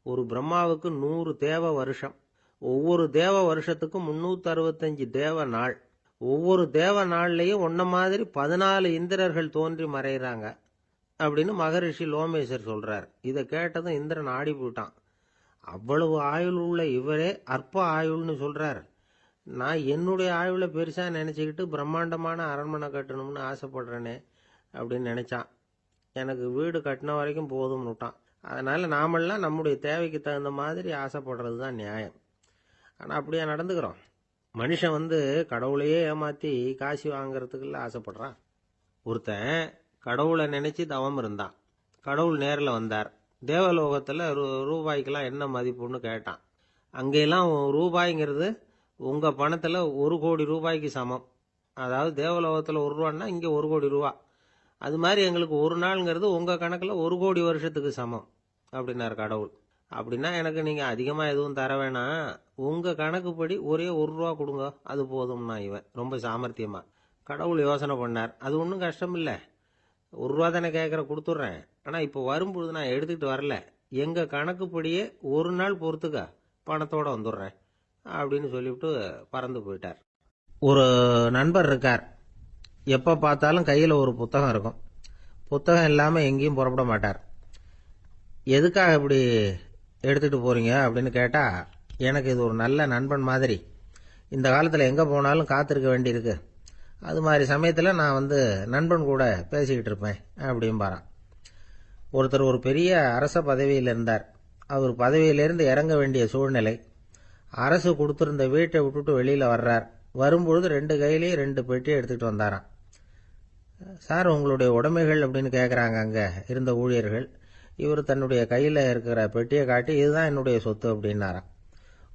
ஒரு பிரம்மாவுக்கு 100 தேவ வருஷம். ஒவ்வொரு தேவ வருஷத்துக்கும் 365 தேவ நாள். ஒவ்வொரு தேவ நாள்லயும் ஒன்ன மாதிரி 14 இந்திரர்கள் தோன்றி மறைகிறாங்க அப்படின்னு மகரிஷி லோமேசர் சொல்றார். இதை கேட்டதும் இந்திரன் ஆடி போயிட்டான். அவ்வளவு ஆயுள் உள்ள இவரே அற்ப ஆயுள்னு சொல்றார். நான் என்னுடைய ஆயுளை பெருசா நினைச்சுக்கிட்டு பிரம்மாண்டமான அரண்மனை கட்டணும்னு ஆசைப்படுறேனே அப்படின்னு நினைச்சான். எனக்கு வீடு கட்டின வரைக்கும் போதும்னு விட்டான். அதனால நாமெல்லாம் நம்முடைய தேவைக்கு தகுந்த மாதிரி ஆசைப்படுறது தான் நியாயம். ஆனா அப்படியே நடந்துக்கிறோம். மனுஷன் வந்து கடவுளையே ஏமாத்தி காசு வாங்கறதுக்குள்ள ஆசைப்படுறான். ஒருத்தன் கடவுளை நினைச்சு தவம் இருந்தான். கடவுள் நேரில் வந்தார். தேவலோகத்துல ரூபாய்க்கெல்லாம் என்ன மதிப்புன்னு கேட்டான். அங்கெல்லாம் ரூபாய்ங்கிறது உங்க பணத்துல 1 கோடி ரூபாய்க்கு சமம். அதாவது தேவலோகத்துல 1 ரூபான்னா இங்க 1 கோடி ரூபா. அது மாதிரி எங்களுக்கு ஒரு நாள்ங்கிறது உங்க கணக்குல 1 கோடி வருஷத்துக்கு சமம் அப்படின்னாரு கடவுள். அப்படின்னா எனக்கு நீங்க அதிகமா எதுவும் தர வேணாம், உங்க கணக்குப்படி ஒரே 1 ரூபா கொடுங்க, அது போதும்னா இவன் ரொம்ப சாமர்த்தியமா. கடவுள் யோசனை பண்ணார். அது ஒன்றும் கஷ்டம் இல்லை, 1 ரூபா தானே கேட்குற, கொடுத்துட்றேன். ஆனா இப்போ வரும்பொழுது நான் எடுத்துக்கிட்டு வரல, எங்க கணக்குப்படியே 1 நாள் பொறுத்துக்க பணத்தோட வந்துடுறேன் அப்படின்னு சொல்லிவிட்டு பறந்து போயிட்டார். ஒரு நண்பர் இருக்கார். எப்ப பார்த்தாலும் கையில ஒரு புத்தகம் இருக்கும். புத்தகம் இல்லாம எங்கேயும் புறப்பட மாட்டார். எதுக்காக இப்படி எடுத்துட்டு போறீங்க அப்படின்னு கேட்டா, எனக்கு இது ஒரு நல்ல நண்பன் மாதிரி, இந்த காலத்துல எங்க போனாலும் காத்திருக்க வேண்டியிருக்கு, அது மாதிரி சமயத்துல நான் வந்து நண்பன் கூட பேசிக்கிட்டு இருப்பேன் அப்படிம்பாரான். ஒருத்தர் ஒரு பெரிய அரச பதவியில் இருந்தார். அவர் பதவியிலிருந்து இறங்க வேண்டிய சூழ்நிலை. அரசு கொடுத்திருந்த வீட்டை விட்டுட்டு வெளியில வர்றார். வரும்பொழுது 2 கையிலேயே 2 பெட்டியை எடுத்துக்கிட்டு வந்தாராம். சார், உங்களுடைய உடைமைகள் அப்படின்னு கேட்குறாங்க அங்க இருந்த ஊழியர்கள். இவர் தன்னுடைய கையில இருக்கிற பெட்டியை காட்டி, இதுதான் என்னுடைய சொத்து அப்படின்னாராம்.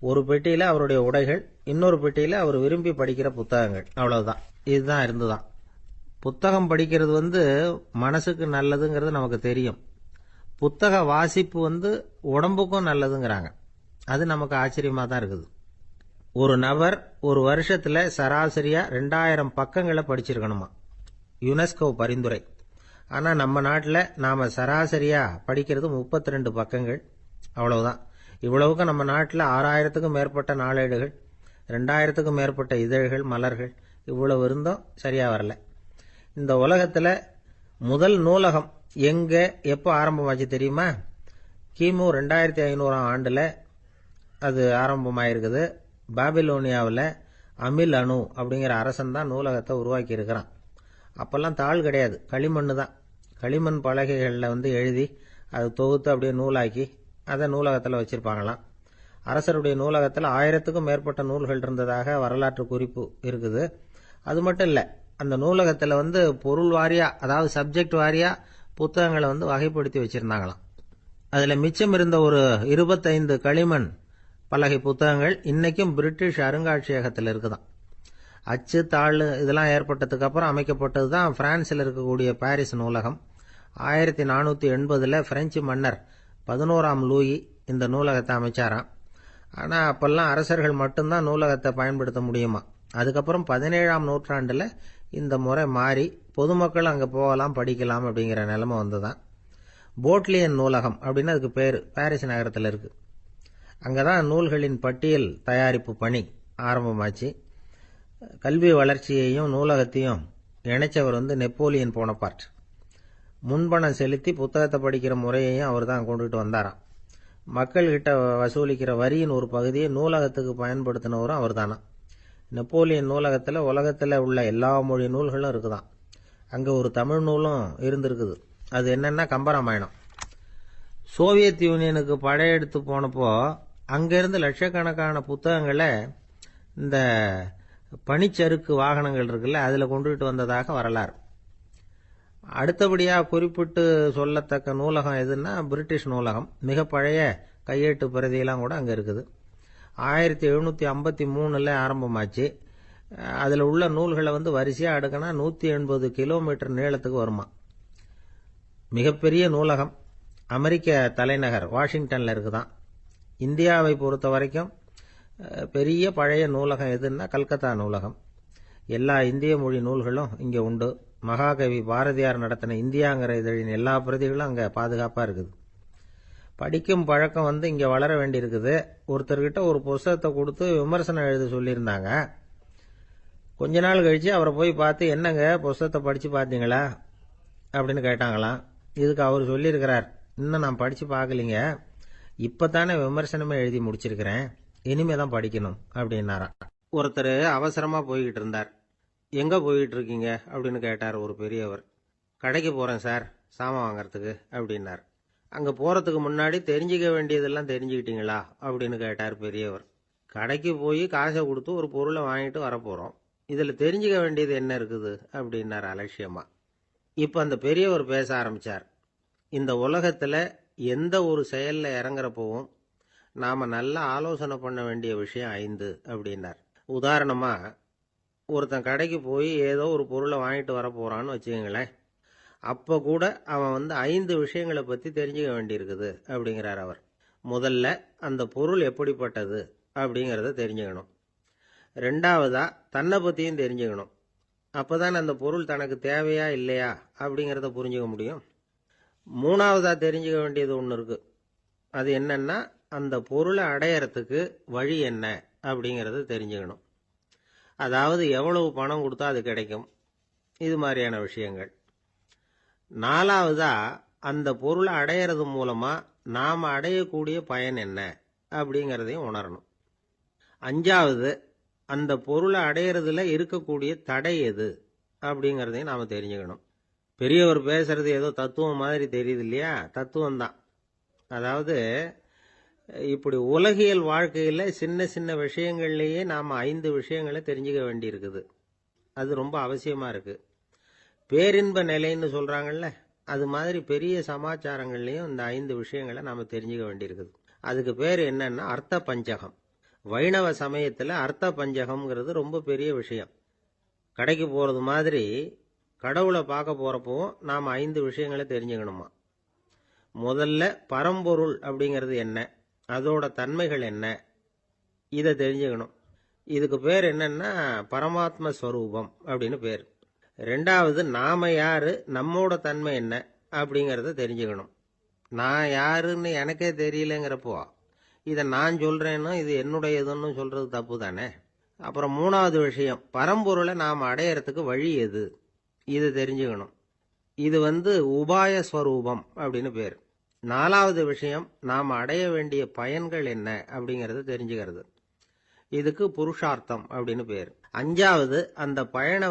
ஒரு பெட்டியில அவருடைய உடைகள், இன்னொரு பெட்டியில அவர் விரும்பி படிக்கிற புத்தகங்கள், அவ்வளவுதான். இதுதான் இருந்துதான். புத்தகம் படிக்கிறது வந்து மனசுக்கு நல்லதுங்கிறது நமக்கு தெரியும். புத்தக வாசிப்பு வந்து உடம்புக்கும் நல்லதுங்கிறாங்க. அது நமக்கு ஆச்சரியமா தான் இருக்குது. ஒரு நபர் ஒரு வருஷத்துல சராசரியா 2000 பக்கங்களை படிச்சிருக்கணுமா, யுனெஸ்கோ பரிந்துரை. ஆனா நம்ம நாட்டில் நாம சராசரியா படிக்கிறது 32 பக்கங்கள், அவ்வளவுதான். இவ்வளவுக்கு நம்ம நாட்டில் 6000த்துக்கும் மேற்பட்ட நாளேடுகள், 2000த்துக்கும் மேற்பட்ட இதழ்கள், மலர்கள், இவ்வளவு இருந்தும் சரியா வரல. இந்த உலகத்துல முதல் நூலகம் எங்க எப்போ ஆரம்பமாச்சு தெரியுமா? கிமு 2500 ஆண்டுல அது ஆரம்பமாயிருக்குது. பாபிலோனியாவில் அமில் அணு அப்படிங்கிற அரசன் தான் நூலகத்தை உருவாக்கி இருக்கிறான். அப்பெல்லாம் தாள் கிடையாது, களிமண் தான். களிமண் பலகைகளில் எழுதி அதை தொகுத்து அப்படியே நூலாக்கி அதை நூலகத்தில் வச்சிருப்பாங்களாம். அரசருடைய நூலகத்தில் 1000த்துக்கும் மேற்பட்ட நூல்கள் இருந்ததாக வரலாற்று குறிப்பு இருக்குது. அது மட்டும் இல்லை, அந்த நூலகத்தில் பொருள் வாரியா, அதாவது சப்ஜெக்ட் வாரியா புத்தகங்களை வகைப்படுத்தி வச்சிருந்தாங்களாம். அதில் மிச்சம் இருந்த ஒரு 25 களிமண் பலகை புத்தகங்கள் இன்னைக்கும் பிரிட்டிஷ் அருங்காட்சியகத்தில் இருக்குதான். அச்சு தாள் இதெல்லாம் ஏற்பட்டதுக்கு அப்புறம் அமைக்கப்பட்டது தான் பிரான்சில் இருக்கக்கூடிய பாரிஸ் நூலகம். 1480 பிரெஞ்சு மன்னர் 11ஆம் லூயி இந்த நூலகத்தை அமைச்சாராம். ஆனால் அப்பெல்லாம் அரசர்கள் மட்டும்தான் நூலகத்தை பயன்படுத்த முடியுமா. அதுக்கப்புறம் 17ஆம் நூற்றாண்டில் இந்த முறை மாறி பொதுமக்கள் அங்கே போகலாம், படிக்கலாம் அப்படிங்கிற நிலைமை வந்துதான். போட்லியன் நூலகம் அப்படின்னு அதுக்கு பேர், பாரிஸ் நகரத்தில் இருக்கு. அங்கதான் நூல்களின் பட்டியல் தயாரிப்பு பணி ஆரம்பமாச்சு. கல்வி வளர்ச்சியையும் நூலகத்தையும் இணைச்சவர் நெப்போலியன் போனபார்ட். முன்பணம் செலுத்தி புத்தகத்தை படிக்கிற முறையையும் அவர் தான் கொண்டுட்டு வந்தாராம். மக்கள்கிட்ட வசூலிக்கிற வரியின் ஒரு பகுதியை நூலகத்துக்கு பயன்படுத்தினவரும் அவர் தானா. நெப்போலியன் நூலகத்தில் உலகத்தில் உள்ள எல்லா மொழி நூல்களும் இருக்குதான். அங்கே ஒரு தமிழ் நூலும் இருந்திருக்குது. அது என்னன்னா கம்பராமாயணம். சோவியத் யூனியனுக்கு படையெடுத்து போனப்போ அங்கிருந்து லட்சக்கணக்கான புத்தகங்களை இந்த பனிச்சறுக்கு வாகனங்கள் இருக்குல்ல, அதில் கொண்டுகிட்டு வந்ததாக வரலாறு. அடுத்தபடியாக குறிப்பிட்டு சொல்லத்தக்க நூலகம் எதுன்னா பிரிட்டிஷ் நூலகம். மிக பழைய கையெழுத்து பிரதியெல்லாம் கூட அங்கே இருக்குது. 1753 ஆரம்பமாச்சு. அதில் உள்ள நூல்களை வரிசையாக அடுக்கினா 180 கிலோமீட்டர் நீளத்துக்கு வருமா. மிகப்பெரிய நூலகம் அமெரிக்க தலைநகர் வாஷிங்டனில் இருக்குதான். இந்தியாவை பொறுத்த வரைக்கும் பெரிய பழைய நூலகம் எதுன்னா கல்கத்தா நூலகம். எல்லா இந்திய மொழி நூல்களும் இங்கே உண்டு. மகாகவி பாரதியார் நடத்தின இந்தியாங்கிற இதழின் எல்லா பிரதிகளும் அங்கே பாதுகாப்பாக இருக்குது. படிக்கும் பழக்கம் இங்கே வளர வேண்டியிருக்குது. ஒருத்தர்கிட்ட ஒரு புஸ்தகத்தை கொடுத்து விமர்சனம் எழுத சொல்லியிருந்தாங்க. கொஞ்ச நாள் கழிச்சு அவரை போய் பார்த்து, என்னங்க புஸ்தகத்தை படித்து பார்த்தீங்களா அப்படின்னு கேட்டாங்களாம். இதுக்கு அவர் சொல்லியிருக்கிறார், இன்னும் நான் படித்து பார்க்கலிங்க, இப்போ தானே விமர்சனமே எழுதி முடிச்சிருக்கிறேன், இனிமே தான் படிக்கணும் அப்படின்னாராம். ஒருத்தர் அவசரமாக போய்கிட்டு இருந்தார். எங்கே போய்கிட்டு இருக்கீங்க அப்படின்னு கேட்டார் ஒரு பெரியவர். கடைக்கு போகிறேன் சார், சாமான் வாங்கறதுக்கு அப்படின்னார். அங்கே போகிறதுக்கு முன்னாடி தெரிஞ்சிக்க வேண்டியதெல்லாம் தெரிஞ்சுக்கிட்டீங்களா அப்படின்னு கேட்டார் பெரியவர். கடைக்கு போய் காசை கொடுத்து ஒரு பொருளை வாங்கிட்டு வரப்போகிறோம், இதில் தெரிஞ்சிக்க வேண்டியது என்ன இருக்குது அப்படின்னார் அலட்சியமா. இப்போ அந்த பெரியவர் பேச ஆரம்பித்தார். இந்த உலகத்தில் எந்த ஒரு செயலில் இறங்குறப்பவும் நாம் நல்லா ஆலோசனை பண்ண வேண்டிய விஷயம் 5 அப்படின்னார். உதாரணமாக, ஒருத்தன் கடைக்கு போய் ஏதோ ஒரு பொருளை வாங்கிட்டு வர போகிறான்னு வச்சுக்கங்களேன். அப்போ கூட அவன் 5 விஷயங்களை பற்றி தெரிஞ்சுக்க வேண்டியிருக்குது அப்படிங்கிறார் அவர். முதல்ல அந்த பொருள் எப்படிப்பட்டது அப்படிங்கிறத தெரிஞ்சுக்கணும். ரெண்டாவதா தன்னை பற்றியும் தெரிஞ்சுக்கணும். அப்போ தான் அந்த பொருள் தனக்கு தேவையா இல்லையா அப்படிங்கிறத புரிஞ்சுக்க முடியும். மூணாவதா தெரிஞ்சுக்க வேண்டியது ஒன்று இருக்குது. அது என்னன்னா, அந்த பொருளை அடையறதுக்கு வழி என்ன அப்படிங்கிறத தெரிஞ்சுக்கணும். அதாவது எவ்வளவு பணம் கொடுத்தா அது கிடைக்கும், இது மாதிரியான விஷயங்கள். நாலாவதா அந்த பொருளை அடையிறது மூலமா நாம் அடையக்கூடிய பயன் என்ன அப்படிங்கிறதையும் உணரணும். அஞ்சாவது, அந்த பொருளை அடையிறதுல இருக்கக்கூடிய தடை எது அப்படிங்கிறதையும் நாம் தெரிஞ்சுக்கணும். பெரியவர் பேசுறது ஏதோ தத்துவம் மாதிரி தெரியுது இல்லையா? தத்துவம் தான். அதாவது இப்படி உலகியல் வாழ்க்கையில் சின்ன சின்ன விஷயங்கள்லேயே நாம் 5 விஷயங்களை தெரிஞ்சுக்க வேண்டியிருக்குது. அது ரொம்ப அவசியமாக இருக்குது. பேரின்ப நிலைன்னு சொல்கிறாங்கல்ல, அது மாதிரி பெரிய சமாச்சாரங்கள்லேயும் இந்த 5 விஷயங்களை நாம் தெரிஞ்சுக்க வேண்டியிருக்குது. அதுக்கு பேர் என்னன்னா அர்த்த பஞ்சகம். வைணவ சமயத்தில் அர்த்த பஞ்சகம்ங்கிறது ரொம்ப பெரிய விஷயம். கடைக்கு போகிறது மாதிரி கடவுளை பார்க்க போகிறப்பவும் நாம் 5 விஷயங்களை தெரிஞ்சுக்கணுமா. முதல்ல பரம்பொருள் அப்படிங்கிறது என்ன, அதோட தன்மைகள் என்ன, இதை தெரிஞ்சுக்கணும். இதுக்கு பேர் என்னன்னா பரமாத்ம ஸ்வரூபம் அப்படின்னு பேர். ரெண்டாவது, நாம யாரு, நம்மோட தன்மை என்ன அப்படிங்கறத தெரிஞ்சுக்கணும். நான் யாருன்னு எனக்கே தெரியலங்கிறப்போ இதை நான் சொல்றேன்னு இது என்னுடையதுன்னு சொல்றது தப்பு தானே. அப்புறம் மூணாவது விஷயம், பரம்பொருளை நாம் அடையறதுக்கு வழி எது, இது தெரிஞ்சுக்கணும். இது உபாய ஸ்வரூபம் அப்படின்னு பேர். நாலாவது விஷயம், நாம் அடைய வேண்டிய பயன்கள் என்ன அப்படிங்கறது தெரிஞ்சுக்கிறது. இதுக்கு புருஷார்த்தம் அப்படின்னு பேர். அஞ்சாவது, அந்த பயனை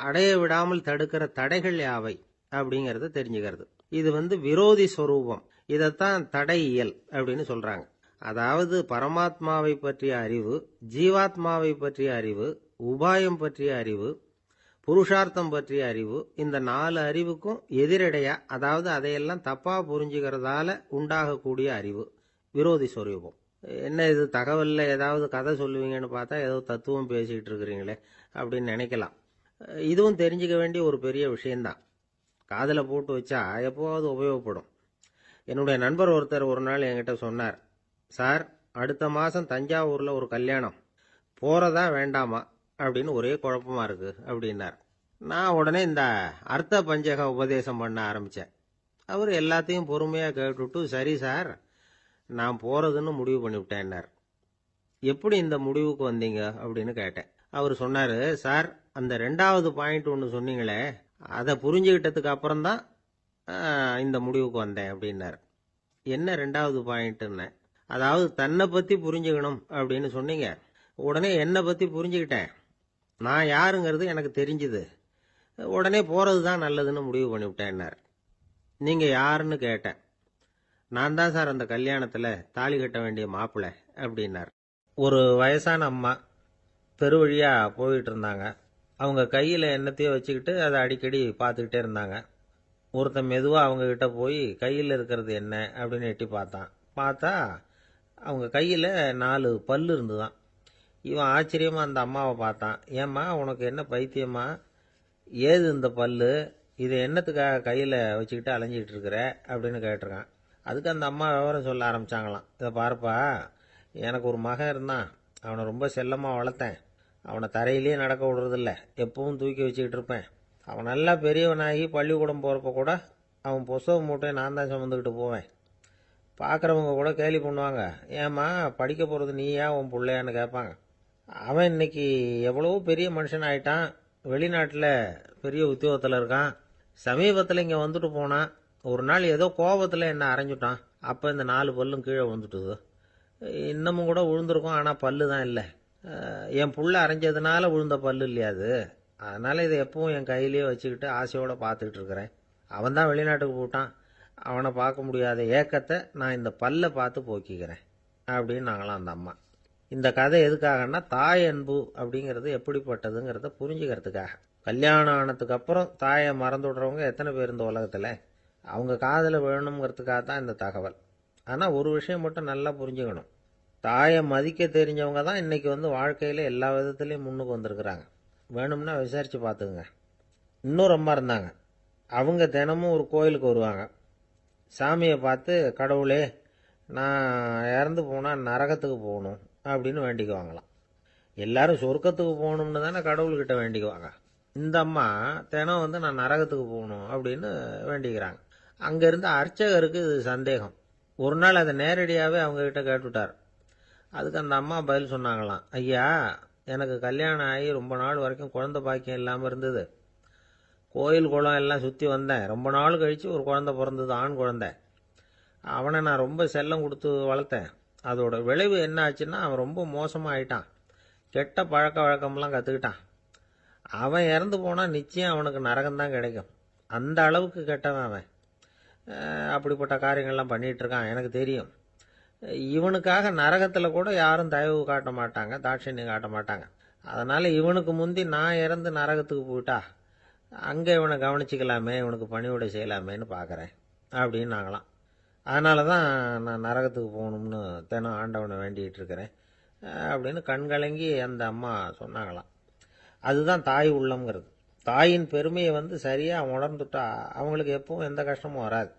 அடைய விடாமல் தடுக்கிற தடைகள் யாவை அப்படிங்கறத தெரிஞ்சுக்கிறது. இது விரோதி ஸ்வரூபம். இதைத்தான் தடையியல் அப்படின்னு சொல்றாங்க. அதாவது பரமாத்மாவை பற்றிய அறிவு, ஜீவாத்மாவை பற்றிய அறிவு, உபாயம் பற்றிய அறிவு, புருஷார்த்தம் பற்றிய அறிவு, இந்த 4 அறிவுக்கும் எதிரடையா, அதாவது அதையெல்லாம் தப்பா புரிஞ்சுக்கிறதால உண்டாகக்கூடிய அறிவு விரோதி ஸ்வரூபம். என்ன இது தகவல்ல ஏதாவது கதை சொல்லுவீங்கன்னு பார்த்தா ஏதோ தத்துவம் பேசிக்கிட்டு இருக்கிறீங்களே அப்படின்னு நினைக்கலாம். இதுவும் தெரிஞ்சுக்க வேண்டிய ஒரு பெரிய விஷயம்தான். காதில் போட்டு வச்சா எப்போவாவது உபயோகப்படும். என்னுடைய நண்பர் ஒருத்தர் ஒரு நாள் என்கிட்ட சொன்னார், சார், அடுத்த மாதம் தஞ்சாவூரில் ஒரு கல்யாணம், போகிறதா வேண்டாமா அப்படின்னு ஒரே குழப்பமா இருக்கு அப்படின்னார். நான் உடனே இந்த அர்த்த பஞ்சக உபதேசம் பண்ண ஆரம்பித்தேன். அவர் எல்லாத்தையும் பொறுமையாக கேட்டுவிட்டு, சரி சார், நான் போகிறதுன்னு முடிவு பண்ணிவிட்டேன்னார். எப்படி இந்த முடிவுக்கு வந்தீங்க அப்படின்னு கேட்டேன். அவர் சொன்னார், சார், அந்த 2வது பாயிண்ட் ஒன்று சொன்னீங்களே, அதை புரிஞ்சுக்கிட்டதுக்கு அப்புறம்தான் இந்த முடிவுக்கு வந்தேன் அப்படின்னார். என்ன 2வது பாயிண்ட்னு? அதாவது தன்னை பற்றி புரிஞ்சுக்கணும் அப்படின்னு சொன்னீங்க. உடனே என்னை பற்றி புரிஞ்சுக்கிட்டேன், நான் யாருங்கிறது எனக்கு தெரிஞ்சுது, உடனே போகிறது தான் நல்லதுன்னு முடிவு பண்ணிவிட்டேன்னார். நீங்கள் யாருன்னு கேட்டேன். நான் தான் சார் அந்த கல்யாணத்தில் தாலி கட்ட வேண்டிய மாப்பிள்ளை அப்படின்னார். ஒரு வயசான அம்மா தெரு வழியாக போயிட்டு இருந்தாங்க. அவங்க கையில் என்னத்தையோ வச்சுக்கிட்டு அதை அடிக்கடி பார்த்துக்கிட்டே இருந்தாங்க. ஒருத்தன் மெதுவாக அவங்கக்கிட்ட போய் கையில் இருக்கிறது என்ன அப்படின்னு எட்டி பார்த்தா அவங்க கையில் 4 பல்லு இருந்துதான். இவன் ஆச்சரியமாக அந்த அம்மாவை பார்த்தான். ஏம்மா, உனக்கு என்ன பைத்தியமா, ஏது இந்த பல்லு, இதை என்னத்துக்காக கையில் வச்சுக்கிட்டு அலைஞ்சிக்கிட்டு இருக்கிற அப்படின்னு கேட்டிருக்கான். அதுக்கு அந்த அம்மா விவரம் சொல்ல ஆரம்பித்தாங்களாம். இதை பாருப்பா, எனக்கு ஒரு மகன் இருந்தான், அவனை ரொம்ப செல்லமாக வளர்த்தேன். அவனை தரையிலேயே நடக்க விடுறதில்ல, எப்பவும் தூக்கி வச்சுக்கிட்டு இருப்பேன். அவன் நல்லா பெரியவனாகி பள்ளிக்கூடம் போகிறப்ப கூட அவன் புஸ்தக மூட்டையை நான் தான் சுமந்துக்கிட்டு போவேன். பார்க்குறவங்க கூட கேலி பண்ணுவாங்க, ஏம்மா படிக்க போகிறது நீயா உன் பிள்ளையான்னு கேட்பாங்க. அவன் இன்னைக்கு எவ்வளவோ பெரிய மனுஷன் ஆயிட்டான், வெளிநாட்டில் பெரிய உத்தியோகத்தில் இருக்கான். சமீபத்தில் இங்கே வந்துட்டு போனான். ஒரு நாள் ஏதோ கோபத்தில் என்ன அரைஞ்சுட்டான். அப்போ இந்த 4 பல்லும் கீழே விழுந்துட்டுது. இன்னமும் கூட விழுந்திருக்கும், ஆனால் பல்லு தான் இல்லை. என் புள்ள அரைஞ்சதுனால விழுந்த பல்லு இல்லையா அது, அதனால் இதை எப்பவும் என் கையிலேயே வச்சுக்கிட்டு ஆசையோடு பார்த்துக்கிட்டு இருக்கிறேன். அவன் தான் வெளிநாட்டுக்கு போட்டான், அவனை பார்க்க முடியாத ஏக்கத்தை நான் இந்த பல்லை பார்த்து போக்கிக்கிறேன் அப்படின்னு நாங்களாம் அந்த அம்மா. இந்த கதை எதுக்காகன்னா, தாய் அன்பு அப்படிங்கிறது எப்படிப்பட்டதுங்கிறத புரிஞ்சுக்கிறதுக்காக. கல்யாணம் ஆனதுக்கு அப்புறம் தாயை மறந்து விடுறவங்க எத்தனை பேர் இந்த உலகத்தில், அவங்க காதில் விழணுங்கிறதுக்காக தான் இந்த தகவல். ஆனால் ஒரு விஷயம் மட்டும் நல்லா புரிஞ்சுக்கணும், தாயை மதிக்க தெரிஞ்சவங்க தான் இன்னைக்கு வாழ்க்கையில் எல்லா விதத்துலேயும் முன்னுக்கு வந்திருக்கிறாங்க. வேணும்னா விசாரித்து பார்த்துக்குங்க. இன்னொரு அம்மா இருந்தாங்க. அவங்க தினமும் ஒரு கோயிலுக்கு வருவாங்க. சாமியை பார்த்து, கடவுளே, நான் இறந்து போனால் நரகத்துக்கு போகணும் அப்படின்னு வேண்டிக்குவாங்களாம். எல்லாரும் சொர்க்கத்துக்கு போகணும்னு தானே கடவுள்கிட்ட வேண்டிக்குவாங்க. இந்த அம்மா தினம் நான் நரகத்துக்கு போகணும் அப்படின்னு வேண்டிக்கிறாங்க. அங்கேருந்து அர்ச்சகருக்கு இது சந்தேகம். ஒரு நாள் அதை நேரடியாகவே அவங்கக்கிட்ட கேட்டுவிட்டார். அதுக்கு அந்த அம்மா பதில் சொன்னாங்களாம், ஐயா, எனக்கு கல்யாணம் ஆகி ரொம்ப நாள் வரைக்கும் குழந்தை பாக்கியம் இல்லாமல் இருந்தது. கோயில் குளம் எல்லாம் சுற்றி வந்தேன். ரொம்ப நாள் கழித்து ஒரு குழந்தை பிறந்தது, ஆண் குழந்தை. அவனை நான் ரொம்ப செல்லம் கொடுத்து வளர்த்தேன். அதோட விளைவு என்ன ஆச்சுன்னா, அவன் ரொம்ப மோசமாக ஆயிட்டான். கெட்ட பழக்க வழக்கம்லாம் கற்றுக்கிட்டான். அவன் இறந்து போனால் நிச்சயம் அவனுக்கு நரகம்தான் கிடைக்கும். அந்த அளவுக்கு கெட்டவன் அவன். அப்படிப்பட்ட காரியங்கள்லாம் பண்ணிகிட்ருக்கான், எனக்கு தெரியும். இவனுக்காக நரகத்தில் கூட யாரும் தயவு காட்ட மாட்டாங்க, தாட்சண்யம் காட்ட மாட்டாங்க. அதனால் இவனுக்கு முந்தி நான் இறந்து நரகத்துக்கு போயிட்டா அங்கே இவனை கவனிச்சிக்கலாமே, இவனுக்கு பணிவிடை செய்யலாமேன்னு பார்க்குறேன் அப்படின்னு நாங்களாம். அதனால தான் நான் நரகத்துக்கு போகணும்னு தினம் ஆண்டவனை வேண்டிகிட்டு இருக்கிறேன் அப்படின்னு கண்கலங்கி அந்த அம்மா சொன்னாங்களாம். அதுதான் தாய் உள்ளம்ங்கிறது. தாயின் பெருமையை சரியாக உணர்ந்துட்டா அவங்களுக்கு எப்பவும் எந்த கஷ்டமும் வராது.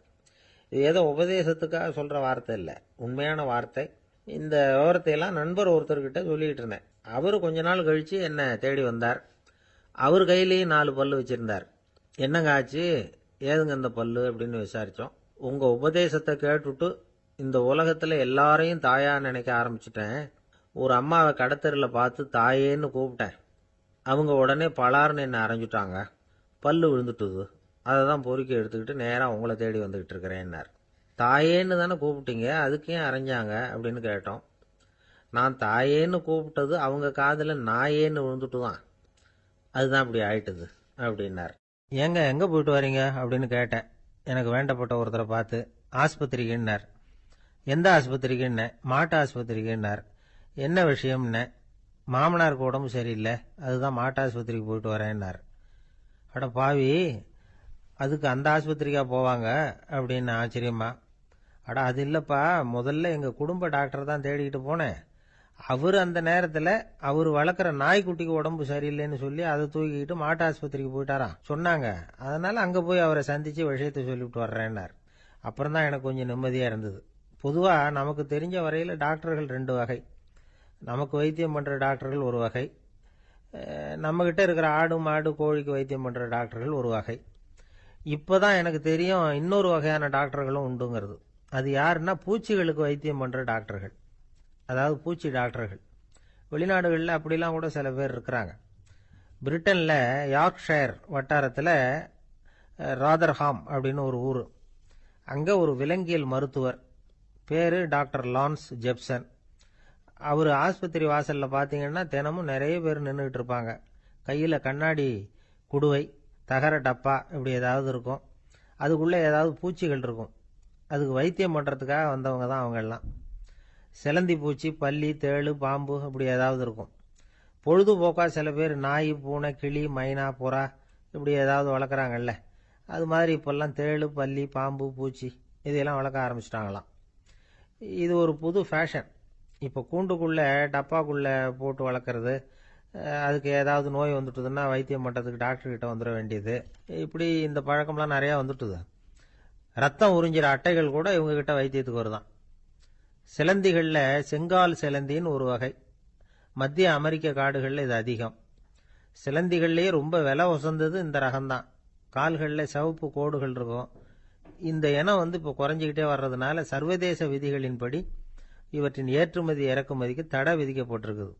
இது ஏதோ உபதேசத்துக்காக சொல்கிற வார்த்தை இல்லை, உண்மையான வார்த்தை. இந்த விவரத்தையெல்லாம் நண்பர் ஒருத்தர்கிட்ட சொல்லிக்கிட்டு இருந்தேன். அவர் கொஞ்ச நாள் கழித்து என்னை தேடி வந்தார். அவர் கையிலேயும் 4 பல்லு வச்சுருந்தார். என்னங்க ஆச்சு, ஏதுங்க இந்த பல்லு அப்படின்னு விசாரித்தோம். உங்கள் உபதேசத்தை கேட்டுட்டு இந்த உலகத்தில் எல்லாரையும் தாயாக நினைக்க ஆரம்பிச்சிட்டேன். ஒரு அம்மாவை கடத்தரில் பார்த்து தாயேன்னு கூப்பிட்டேன். அவங்க உடனே பலார்னு என்னை அரைஞ்சிட்டாங்க. பல்லு விழுந்துட்டுது. அதை தான் பொறுக்கி எடுத்துக்கிட்டு நேராக உங்களை தேடி வந்துக்கிட்டு இருக்கிறேன்னார். தாயேன்னு தானே கூப்பிட்டீங்க, அதுக்கு ஏன் அரைஞ்சாங்க அப்படின்னு கேட்டோம். நான் தாயேன்னு கூப்பிட்டது அவங்க காதில் நாயேன்னு விழுந்துட்டு தான், அதுதான் இப்படி ஆயிட்டுது அப்படின்னார். ஏங்க எங்கே போயிட்டு வரீங்க அப்படின்னு கேட்டேன். எனக்கு வேண்டப்பட்ட ஒருத்தரை பார்த்து. ஆஸ்பத்திரிக்குன்னார். எந்த ஆஸ்பத்திரிக்குன்னே? மாட்டு ஆஸ்பத்திரிக்குன்னார். என்ன விஷயம்னே? மாமனாருக்கு உடம்பு சரியில்லை, அதுதான் மாட்டு ஆஸ்பத்திரிக்கு போயிட்டு வரேன்னார். அட பாவி, அதுக்கு அந்த ஆஸ்பத்திரிக்கா போவாங்க அப்படின்னு ஆச்சரியமா. அட அது இல்லைப்பா, முதல்ல எங்கள் குடும்ப டாக்டர் தான் தேடிக்கிட்டு போனேன். அவர் அந்த நேரத்தில் அவர் வளர்க்குற நாய்க்குட்டிக்கு உடம்பு சரியில்லைன்னு சொல்லி அதை தூக்கிக்கிட்டு மாட்டு ஆஸ்பத்திரிக்கு போயிட்டாராம் சொன்னாங்க. அதனால் அங்கே போய் அவரை சந்தித்து விஷயத்தை சொல்லிவிட்டு வர்றேன்னார். அப்புறம் தான் எனக்கு கொஞ்சம் நிம்மதியாக இருந்தது. பொதுவாக நமக்கு தெரிஞ்ச வரையில் டாக்டர்கள் 2 வகை. நமக்கு வைத்தியம் பண்ணுற டாக்டர்கள் ஒரு வகை, நம்மக்கிட்ட இருக்கிற ஆடு மாடு கோழிக்கு வைத்தியம் பண்ணுற டாக்டர்கள் ஒரு வகை. இப்போ தான் எனக்கு தெரியும் இன்னொரு வகையான டாக்டர்களும் உண்டுங்கிறது. அது யாருன்னா பூச்சிகளுக்கு வைத்தியம் பண்ணுற டாக்டர்கள், அதாவது பூச்சி டாக்டர்கள். வெளிநாடுகளில் அப்படிலாம் கூட சில பேர் இருக்கிறாங்க. பிரிட்டனில் யார்க்ஷயர் வட்டாரத்தில் ராதர்ஹாம் அப்படின்னு ஒரு ஊர். அங்கே ஒரு விலங்கியல் மருத்துவர், பேர் டாக்டர் லான்ஸ் ஜெப்சன். அவர் ஆஸ்பத்திரி வாசலில் பார்த்தீங்கன்னா தினமும் நிறைய பேர் நின்றுக்கிட்டு இருப்பாங்க. கையில் கண்ணாடி குடுவை, தகர டப்பா இப்படி ஏதாவது இருக்கும். அதுக்குள்ளே ஏதாவது பூச்சிகள் இருக்கும். அதுக்கு வைத்தியம் பண்ணுறதுக்காக வந்தவங்க தான் அவங்கெல்லாம். சிலந்தி பூச்சி, பல்லி, தேளு, பாம்பு இப்படி ஏதாவது இருக்கும். பொழுதுபோக்காக சில பேர் நாய், பூனை, கிளி, மைனா, புறா இப்படி ஏதாவது வளர்க்குறாங்கல்ல, அது மாதிரி இப்போல்லாம் தேளு, பல்லி, பாம்பு, பூச்சி இதையெல்லாம் வளர்க்க ஆரம்பிச்சிட்டாங்களாம். இது ஒரு புது ஃபேஷன். இப்போ கூண்டுக்குள்ளே டப்பாக்குள்ளே போட்டு வளர்க்குறது, அதுக்கு ஏதாவது நோய் வந்துட்டுதுன்னா வைத்தியம் பண்ணுறதுக்கு டாக்டர்கிட்ட வந்துட வேண்டியது, இப்படி இந்த பழக்கம்லாம் நிறையா வந்துட்டுது. ரத்தம் உறிஞ்சிற அட்டைகள் கூட இவங்ககிட்ட வைத்தியத்துக்கு வருதான். சிலந்திகளில் செங்கால் சிலந்தின்னு ஒரு வகை. மத்திய அமெரிக்க காடுகளில் இது அதிகம். சிலந்திகள்லேயே ரொம்ப விலை உசந்தது இந்த ரகம்தான். கால்களில் சிவப்பு கோடுகள் இருக்கும். இந்த இனம் இப்போ குறைஞ்சிக்கிட்டே வர்றதுனால சர்வதேச விதிகளின்படி இவற்றின் ஏற்றுமதி இறக்குமதிக்கு தடை விதிக்கப்பட்டிருக்குது.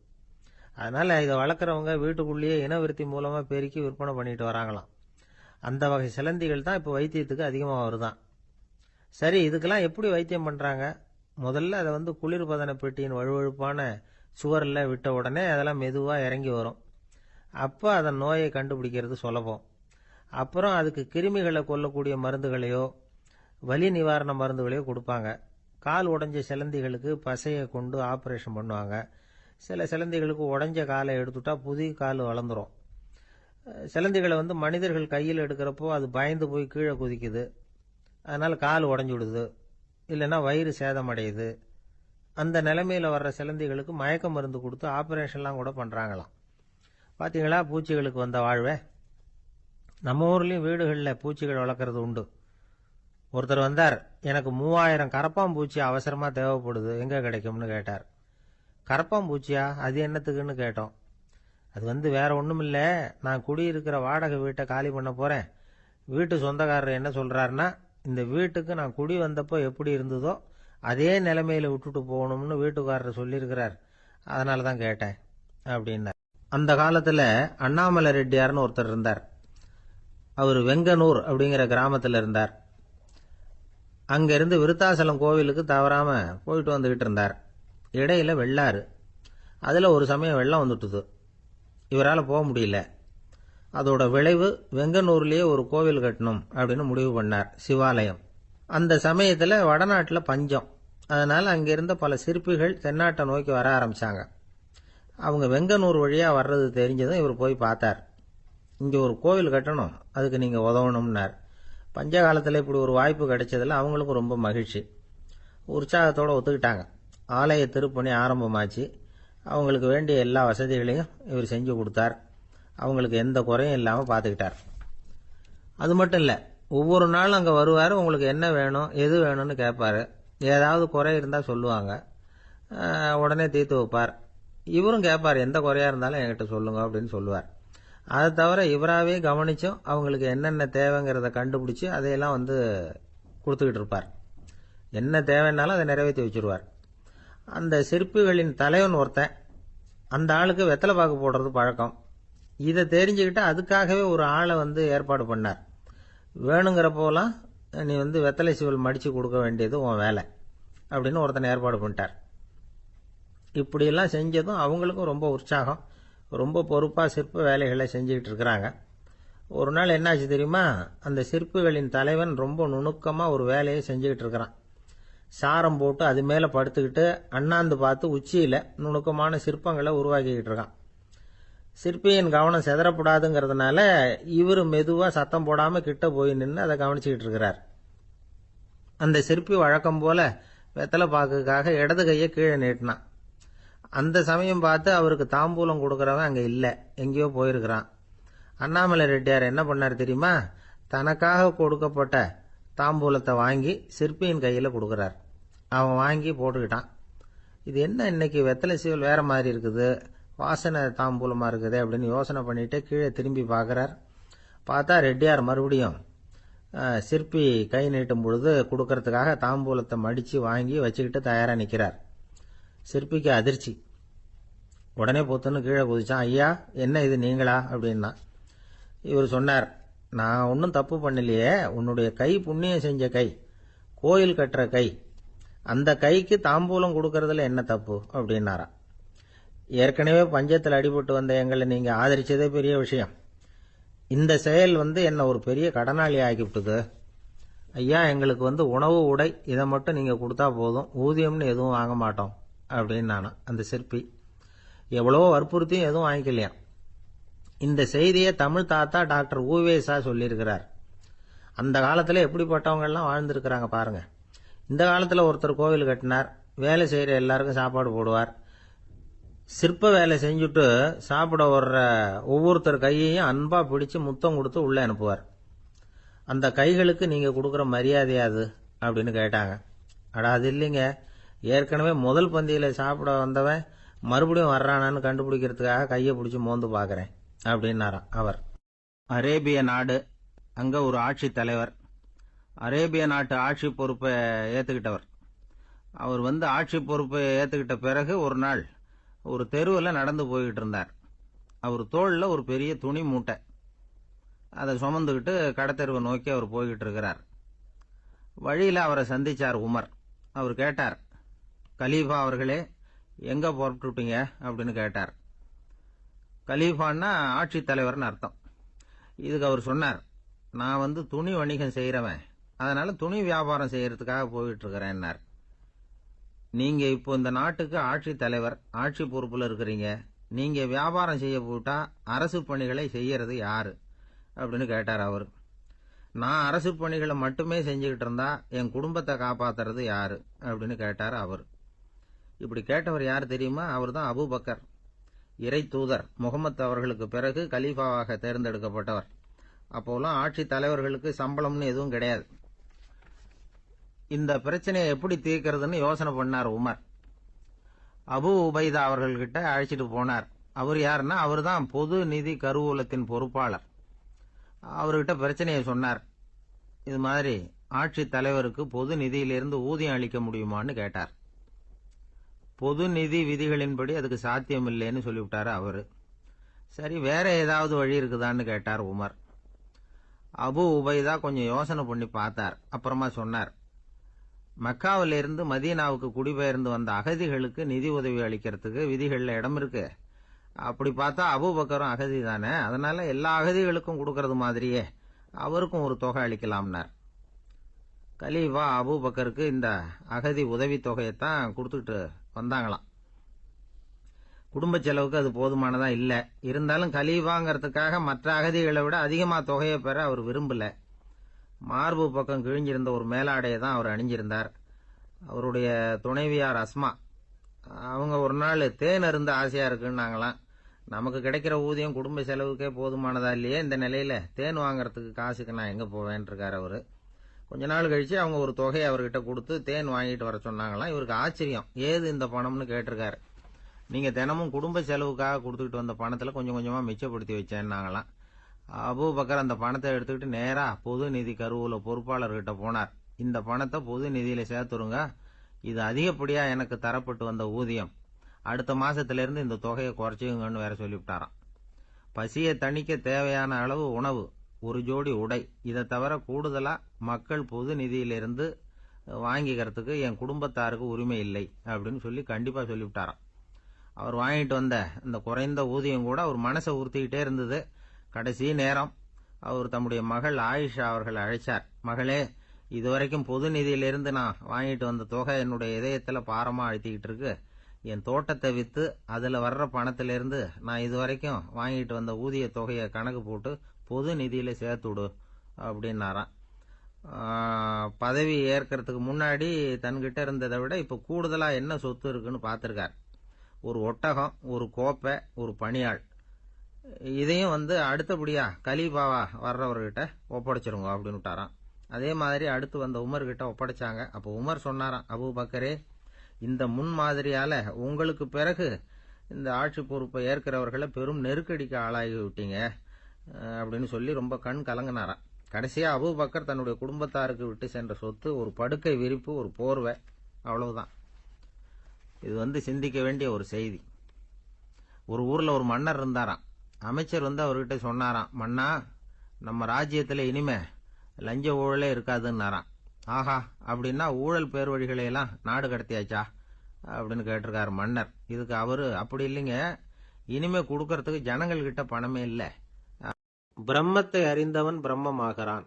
அதனால் இதை வளர்க்குறவங்க வீட்டுக்குள்ளேயே இனவிருத்தி மூலமாக பெருக்கி விற்பனை பண்ணிட்டு வராங்களாம். அந்த வகை சிலந்திகள் தான் இப்போ வைத்தியத்துக்கு அதிகமாக வருதான். சரி, இதுக்கெல்லாம் எப்படி வைத்தியம் பண்ணுறாங்க? முதல்ல அதை குளிர்பதன பெட்டியின் வழுவழுப்பான சுவரில் விட்ட உடனே அதெல்லாம் மெதுவாக இறங்கி வரும். அப்போ அதன் நோயை கண்டுபிடிக்கிறது சுலபம். அப்புறம் அதுக்கு கிருமிகளை கொல்லக்கூடிய மருந்துகளையோ வலி நிவாரண மருந்துகளையோ கொடுப்பாங்க. கால் உடைஞ்ச சிலந்திகளுக்கு பசையை கொண்டு ஆப்ரேஷன் பண்ணுவாங்க. சில சிலந்திகளுக்கு உடைஞ்ச காலை எடுத்துட்டா புதிய கால் வளர்ந்துடும். சிலந்திகளை மனிதர்கள் கையில் எடுக்கிறப்போ அது பயந்து போய் கீழே குதிக்குது, அதனால் கால் உடஞ்சி விடுது, இல்லைன்னா வயிறு சேதமடையுது. அந்த நிலைமையில் வர்ற சிலந்திகளுக்கு மயக்க மருந்து கொடுத்து ஆப்ரேஷன்லாம் கூட பண்ணுறாங்களாம். பார்த்தீங்களா பூச்சிகளுக்கு வந்த வாழ்வே. நம்ம ஊர்லேயும் வீடுகளில் பூச்சிகள் வளர்க்குறது உண்டு. ஒருத்தர் வந்தார், எனக்கு 3000 கரப்பாம்பூச்சி அவசரமாக தேவைப்படுது, எங்கே கிடைக்கும்னு கேட்டார். கரப்பாம்பூச்சியா, அது என்னத்துக்குன்னு கேட்டோம். அது வேற ஒன்றும் இல்லை, நான் குடியிருக்கிற வாடகை வீட்டை காலி பண்ண போகிறேன். வீட்டு சொந்தக்காரர் என்ன சொல்கிறாருன்னா, இந்த வீட்டுக்கு நான் குடி வந்தப்போ எப்படி இருந்ததோ அதே நிலைமையில் விட்டுட்டு போகணும்னு வீட்டுக்காரர் சொல்லியிருக்கிறார், அதனால தான் கேட்டேன் அப்படின்னார். அந்த காலத்தில் அண்ணாமலை ரெட்டியார்னு ஒருத்தர் இருந்தார். அவர் வெங்கனூர் அப்படிங்கிற கிராமத்தில் இருந்தார். அங்கேருந்து விருத்தாசலம் கோவிலுக்கு தவறாமல் போயிட்டு வந்துக்கிட்டு இருந்தார். இடையில வெள்ளாறு, அதில் ஒரு சமயம் வெள்ளம் வந்துட்டுது. இவரால் போக முடியல. அதோட விளைவு வெங்கனூர்லேயே ஒரு கோவில் கட்டணும் அப்படின்னு முடிவு பண்ணார், சிவாலயம். அந்த சமயத்தில் வடநாட்டில் பஞ்சம். அதனால் அங்கே இருந்த பல சிற்பிகள் தென்னாட்டை நோக்கி வர ஆரம்பித்தாங்க. அவங்க வெங்கனூர் வழியாக வர்றது தெரிஞ்சதும் இவர் போய் பார்த்தார். இங்கே ஒரு கோவில் கட்டணும், அதுக்கு நீங்கள் உதவணும்னார். பஞ்ச காலத்தில் இப்படி ஒரு வாய்ப்பு கிடைச்சதில் அவங்களுக்கும் ரொம்ப மகிழ்ச்சி. உற்சாகத்தோடு ஒத்துக்கிட்டாங்க. ஆலய திருப்பணி ஆரம்பமாச்சு. அவங்களுக்கு வேண்டிய எல்லா வசதிகளையும் இவர் செஞ்சு கொடுத்தார். அவங்களுக்கு எந்த குறையும் இல்லாமல் பார்த்துக்கிட்டார். அது மட்டும் இல்லை, ஒவ்வொரு நாளும் அங்கே வருவார். உங்களுக்கு என்ன வேணும், எது வேணும்னு கேட்பார். ஏதாவது குறை இருந்தால் சொல்லுவாங்க. உடனே தீர்த்து வைப்பார். இவரும் கேட்பார், எந்த குறையா இருந்தாலும் என்கிட்ட சொல்லுங்க அப்படின்னு சொல்லுவார். அதை தவிர இவராகவே கவனிச்சும் அவங்களுக்கு என்னென்ன தேவைங்கிறத கண்டுபிடிச்சி அதையெல்லாம் கொடுத்துக்கிட்டு இருப்பார். என்ன தேவைன்னாலும் அதை நிறைவேற்றி வச்சிருவார். அந்த சிற்பிகளின் தலைவன் ஒருத்தன், அந்த ஆளுக்கு வெத்தலை பாக்கு போடுறது பழக்கம். இதை தெரிஞ்சுக்கிட்டு அதுக்காகவே ஒரு ஆளை ஏற்பாடு பண்ணார். வேணுங்கிறப்போலாம் நீ வெத்தலை சீவல் மடித்து கொடுக்க வேண்டியது உன் வேலை அப்படின்னு ஒருத்தனை ஏற்பாடு பண்ணிட்டார். இப்படியெல்லாம் செஞ்சதும் அவங்களுக்கும் ரொம்ப உற்சாகம். ரொம்ப பொறுப்பாக சிற்ப வேலைகளை செஞ்சுக்கிட்டு இருக்கிறாங்க. ஒரு நாள் என்னாச்சு தெரியுமா? அந்த சிற்பிகளின் தலைவன் ரொம்ப நுணுக்கமாக ஒரு வேலையை செஞ்சுக்கிட்டு இருக்கிறான். சாரம் போட்டு அது மேலே படுத்துக்கிட்டு அண்ணாந்து பார்த்து உச்சியில் நுணுக்கமான சிற்பங்களை உருவாக்கிக்கிட்டு இருக்கான். சிற்பியின் கவனம் செதறப்படாதுங்கிறதுனால இவர் மெதுவாக சத்தம் போடாமல் கிட்ட போய் நின்று அதை கவனிச்சுக்கிட்டு இருக்கிறார். அந்த சிற்பி வழக்கம் போல வெத்தலை பாக்குக்காக இடது கையை கீழே நீட்டினான். அந்த சமயம் பார்த்து அவருக்கு தாம்பூலம் கொடுக்கறவன் அங்கே இல்லை, எங்கேயோ போயிருக்கிறான். அண்ணாமலை ரெட்டியார் என்ன பண்ணார் தெரியுமா? தனக்காக கொடுக்கப்பட்ட தாம்பூலத்தை வாங்கி சிற்பியின் கையில் கொடுக்குறார். அவன் வாங்கி போட்டுக்கிட்டான். இது என்ன இன்னைக்கு வெத்தலை சீவல் வேற மாதிரி இருக்குது, வாசனை தாம்பூலமாக இருக்குது அப்படின்னு யோசனை பண்ணிட்டு கீழே திரும்பி பார்க்குறார். பார்த்தா ரெட்டியார் மறுபடியும் சிற்பி கை நீட்டும் பொழுது கொடுக்கறதுக்காக தாம்பூலத்தை மடித்து வாங்கி வச்சுக்கிட்டு தயாராக நிற்கிறார். சிற்பிக்கு அதிர்ச்சி. உடனே பொத்துன்னு கீழே குதிச்சான். ஐயா, என்ன இது நீங்களா அப்படின்னா. இவர் சொன்னார், நான் ஒன்றும் தப்பு பண்ணலையே, உன்னுடைய கை புண்ணியம் செஞ்ச கை, கோயில் கட்டுற கை, அந்த கைக்கு தாம்பூலம் கொடுக்கறதுல என்ன தப்பு அப்படின்னாராம். ஏற்கனவே பஞ்சத்தில் அடிபட்டு வந்த எங்களை நீங்கள் ஆதரிச்சதே பெரிய விஷயம். இந்த செயல் என்னை ஒரு பெரிய கடனாளி ஆக்கிவிட்டுது. ஐயா, எங்களுக்கு உணவு உடை இதை மட்டும் நீங்கள் கொடுத்தா போதும், ஊதியம்னு எதுவும் வாங்க மாட்டோம் அப்படின்னு நானும். அந்த சிற்பி எவ்வளவோ வற்புறுத்தியும் எதுவும் வாங்கிக்கலையாம். இந்த செய்தியை தமிழ் தாத்தா டாக்டர் ஊவேசா சொல்லியிருக்கிறார். அந்த காலத்தில் எப்படிப்பட்டவங்கெல்லாம் வாழ்ந்துருக்கிறாங்க பாருங்க. இந்த காலத்தில் ஒருத்தர் கோவில் கட்டினார், வேலை செய்கிற எல்லாருக்கும் சாப்பாடு போடுவார். சிற்ப வேலை செஞ்சுட்டு சாப்பிட வர்ற ஒவ்வொருத்தர் கையையும் அன்பா பிடிச்சு முத்தம் கொடுத்து உள்ளே அனுப்புவார். அந்த கைகளுக்கு நீங்க கொடுக்குற மரியாதையாது அப்படின்னு கேட்டாங்க. அடா, அது இல்லைங்க, ஏற்கனவே முதல் பந்தியில சாப்பிட வந்தவன் மறுபடியும் வர்றானான்னு கண்டுபிடிக்கிறதுக்காக கையை பிடிச்சி மோந்து பார்க்கறேன் அப்படின்னாராம் அவர். அரேபிய நாடு, அங்க ஒரு ஆட்சி தலைவர். அரேபிய நாட்டு ஆட்சி பொறுப்பை ஏத்துக்கிட்டவர். அவர் ஆட்சி பொறுப்பை ஏத்துக்கிட்ட பிறகு ஒரு நாள் ஒரு தெருவில் நடந்து போய்கிட்டு இருந்தார். அவர் தோளில் ஒரு பெரிய துணி மூட்டை, அதை சுமந்துக்கிட்டு கடத்தெருவை நோக்கி அவர் போய்கிட்டு இருக்கிறார். வழியில் அவரை சந்திச்சார் உமர். அவர் கேட்டார், கலீஃபா அவர்களே, எங்க புறப்பட்டுட்டீங்க அப்படின்னு கேட்டார். கலீஃபான்னா ஆட்சி தலைவர்னு அர்த்தம். இதுக்கு அவர் சொன்னார், நான் துணி வணிகம் செய்கிறவன், அதனால துணி வியாபாரம் செய்யறதுக்காக போயிட்டு இருக்கிறேன்னார். நீங்க இப்போ இந்த நாட்டுக்கு ஆட்சி தலைவர், ஆட்சி பொறுப்புல இருக்கிறீங்க, நீங்க வியாபாரம் செய்ய போட்டா அரசு பணிகளை செய்யறது யாரு அப்படின்னு கேட்டார் அவர். நான் அரசு பணிகளை மட்டுமே செஞ்சுக்கிட்டு இருந்தா என் குடும்பத்தை காப்பாத்துறது யாரு அப்படின்னு கேட்டார் அவர். இப்படி கேட்டவர் யார் தெரியுமா? அவர் தான் அபூபக்கர், இறை தூதர் முகமது அவர்களுக்கு பிறகு கலீஃபாவாக தேர்ந்தெடுக்கப்பட்டவர். அப்போலாம் ஆட்சி தலைவர்களுக்கு சம்பளம்னு எதுவும் கிடையாது. இந்த பிரச்சனையை எப்படி தீர்க்கிறதுன்னு யோசனை பண்ணார் உமர். அபு உபைதா அவர்கள்கிட்ட அழைச்சிட்டு போனார். அவர் யாருன்னா, அவர் தான் பொது நிதி கருவூலத்தின் பொறுப்பாளர். அவர்கிட்ட பிரச்சனையை சொன்னார். இது மாதிரி ஆட்சி தலைவருக்கு பொது நிதியிலிருந்து ஊதியம் அளிக்க முடியுமான்னு கேட்டார். பொது நிதி விதிகளின்படி அதுக்கு சாத்தியம் இல்லைன்னு சொல்லிவிட்டாரு அவரு. சரி, வேற ஏதாவது வழி இருக்குதான்னு கேட்டார் உமர். அபு உபைதா கொஞ்சம் யோசனை பண்ணி பார்த்தார். அப்புறமா சொன்னார், மக்காவிலிருந்து மதீனாவுக்கு குடிபெயர்ந்து வந்த அகதிகளுக்கு நிதி உதவி அளிக்கிறதுக்கு விதிகள்ல இடம் இருக்கு. அப்படி பார்த்தா அபூபக்கரும் அகதி தானே, அதனால எல்லா அகதிகளுக்கும் கொடுக்கறது மாதிரியே அவருக்கும் ஒரு தொகை அளிக்கலாம்னார். கலீஃபா அபூபக்கருக்கு இந்த அகதி உதவி தொகையைத்தான் கொடுத்துட்டு வந்தாங்களாம். குடும்ப செலவுக்கு அது போதுமானதா இல்ல. இருந்தாலும் கலீஃபாங்கிறதுக்காக மற்ற அகதிகளை விட அதிகமா தொகையை பெற அவர் விரும்பல. மார்பு பக்கம் கிழிஞ்சிருந்த ஒரு மேலாடையை தான் அவர் அணிஞ்சிருந்தார். அவருடைய துணைவியார் அஸ்மா, அவங்க ஒரு நாள் தேன் அருந்த ஆசையா இருக்குன்னாங்களாம். நமக்கு கிடைக்கிற ஊதியம் குடும்ப செலவுக்கே போதுமானதா இல்லையே, இந்த நிலையில தேன் வாங்கறதுக்கு காசுக்கு நான் எங்க போவேன் இருக்காரு அவரு. கொஞ்ச நாள் கழிச்சு அவங்க ஒரு தொகையை அவர்கிட்ட கொடுத்து தேன் வாங்கிட்டு வர சொன்னாங்களாம். இவருக்கு ஆச்சரியம், ஏது இந்த பணம்னு கேட்டிருக்காரு. நீங்க தினமும் குடும்ப செலவுக்காக கொடுத்துக்கிட்டு வந்த பணத்துல கொஞ்சம் கொஞ்சமா மிச்சப்படுத்தி வச்சேன்னாங்களாம். அபூபக்கர் அந்த பணத்தை எடுத்துக்கிட்டு நேரா பொது நிதி கருவூல பொறுப்பாளர்கிட்ட போனார். இந்த பணத்தை பொது நிதியில சேர்த்துருங்க, இது அதிகப்படியா எனக்கு தரப்பட்டு வந்த ஊதியம், அடுத்த மாசத்துல இருந்து இந்த தொகையை குறைச்சுங்கன்னு வேற சொல்லிவிட்டாராம். பசியை தணிக்க தேவையான அளவு உணவு, ஒரு ஜோடி உடை, இதை தவிர கூடுதலா மக்கள் பொது நிதியிலிருந்து வாங்கிக்கிறதுக்கு என் குடும்பத்தாருக்கு உரிமை இல்லை அப்படின்னு சொல்லி கண்டிப்பா சொல்லிவிட்டாராம். அவர் வாங்கிட்டு வந்த இந்த குறைந்த ஊதியம் கூட அவர் மனசை உறுத்திக்கிட்டே இருந்தது. கடைசி நேரம் அவர் தம்முடைய மகள் ஆயிஷா அவர்களை அழைச்சார். மகளே, இதுவரைக்கும் பொது நிதியிலிருந்து நான் வாங்கிட்டு வந்த தொகை என்னுடைய இதயத்துல பாரமா அழுத்திக்கிட்டு இருக்கு. என் தோட்டத்தை வித்து அதுல வர்ற பணத்திலிருந்து நான் இதுவரைக்கும் வாங்கிட்டு வந்த ஊதிய தொகையை கணக்கு போட்டு பொது நிதியில சேர்த்து விடு அப்படின்னாராம். பதவி ஏற்கிறதுக்கு முன்னாடி தன்கிட்ட இருந்ததை விட இப்ப கூடுதலா என்ன சொத்து இருக்குன்னு பார்த்திருக்கார். ஒரு ஒட்டகம், ஒரு கோப்பை, ஒரு பணியாள், இதையும் அடுத்தபடியா கலீஃபாவா வர்றவர்கிட்ட ஒப்படைச்சிருங்க அப்படின்னு விட்டாராம். அதே மாதிரி அடுத்து வந்த உமர் கிட்ட ஒப்படைச்சாங்க. அப்போ உமர் சொன்னாராம், அபூபக்கரே, இந்த முன்மாதிரியால உங்களுக்கு பிறகு இந்த ஆட்சி பொறுப்பை ஏற்கிறவர்களை பெரும் நெருக்கடிக்கு ஆளாகி விட்டீங்க அப்படின்னு சொல்லி ரொம்ப கண் கலங்கினாராம். கடைசியா அபூபக்கர் தன்னுடைய குடும்பத்தாருக்கு விட்டு சென்ற சொத்து ஒரு படுக்கை விரிப்பு, ஒரு போர்வை, அவ்வளவுதான். இது சிந்திக்க வேண்டிய ஒரு செய்தி. ஒரு ஊர்ல ஒரு மன்னர் இருந்தாராம். அமைச்சர் அவர்கிட்ட சொன்னாராம், மன்னா, நம்ம ராஜ்யத்துல இனிமே லஞ்ச ஊழலே இருக்காதுன்னாராம். ஆஹா, அப்படின்னா ஊழல் பேர் வழிகளை எல்லாம் நாடு கடத்தியாச்சா அப்படின்னு கேட்டிருக்காரு மன்னர். இதுக்கு அவரு, அப்படி இல்லைங்க, இனிமே கொடுக்கறதுக்கு ஜனங்கள் கிட்ட பணமே இல்லை. பிரம்மத்தை அறிந்தவன் பிரம்மமாகிறான்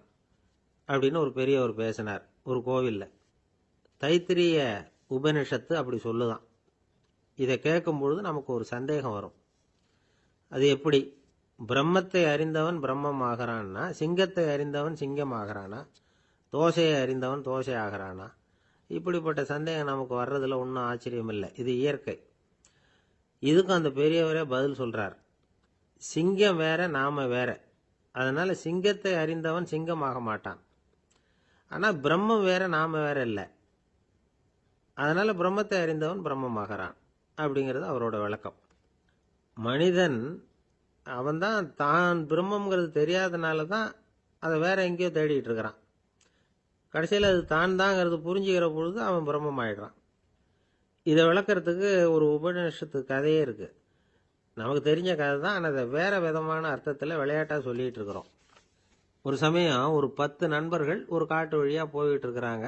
அப்படின்னு ஒரு பெரியவர் பேசினார் ஒரு கோவில்ல. தைத்திரிய உபனிஷத்து அப்படி சொல்லுதான். இதை கேட்கும் பொழுது நமக்கு ஒரு சந்தேகம் வரும். அது எப்படி? பிரம்மத்தை அறிந்தவன் பிரம்மம் ஆகிறான்னா, சிங்கத்தை அறிந்தவன் சிங்கம் ஆகிறானா, தோசையை அறிந்தவன் தோசை ஆகிறானா? இப்படிப்பட்ட சந்தேகம் நமக்கு வர்றதுல ஒன்றும் ஆச்சரியம் இல்லை. இது இயற்கை. இதுக்கும் அந்த பெரியவரே பதில் சொல்றார். சிங்கம் வேற, நாம வேற. அதனால சிங்கத்தை அறிந்தவன் சிங்கமாக மாட்டான். ஆனா பிரம்மம் வேற, நாம வேற இல்லை. அதனால பிரம்மத்தை அறிந்தவன் பிரம்மமாகிறான் அப்படிங்கிறது அவரோட விளக்கம். மனிதன் அவன்தான் தான் பிரம்மங்கிறது தெரியாதனால தான் அதை வேற எங்கேயோ தேடிட்டு இருக்கிறான். கடைசியில் அது தான் தாங்கிறது புரிஞ்சுக்கிற பொழுது அவன் பிரம்மம் ஆயிடுறான். இதை விளக்கறதுக்கு ஒரு உபநிஷத்து கதையே இருக்கு. நமக்கு தெரிஞ்ச கதை தான், ஆனால் அதை வேற விதமான அர்த்தத்தில் விளையாட்டாக சொல்லிட்டு இருக்கிறோம். ஒரு சமயம் ஒரு 10 நண்பர்கள் ஒரு காட்டு வழியா போயிட்டு இருக்கிறாங்க.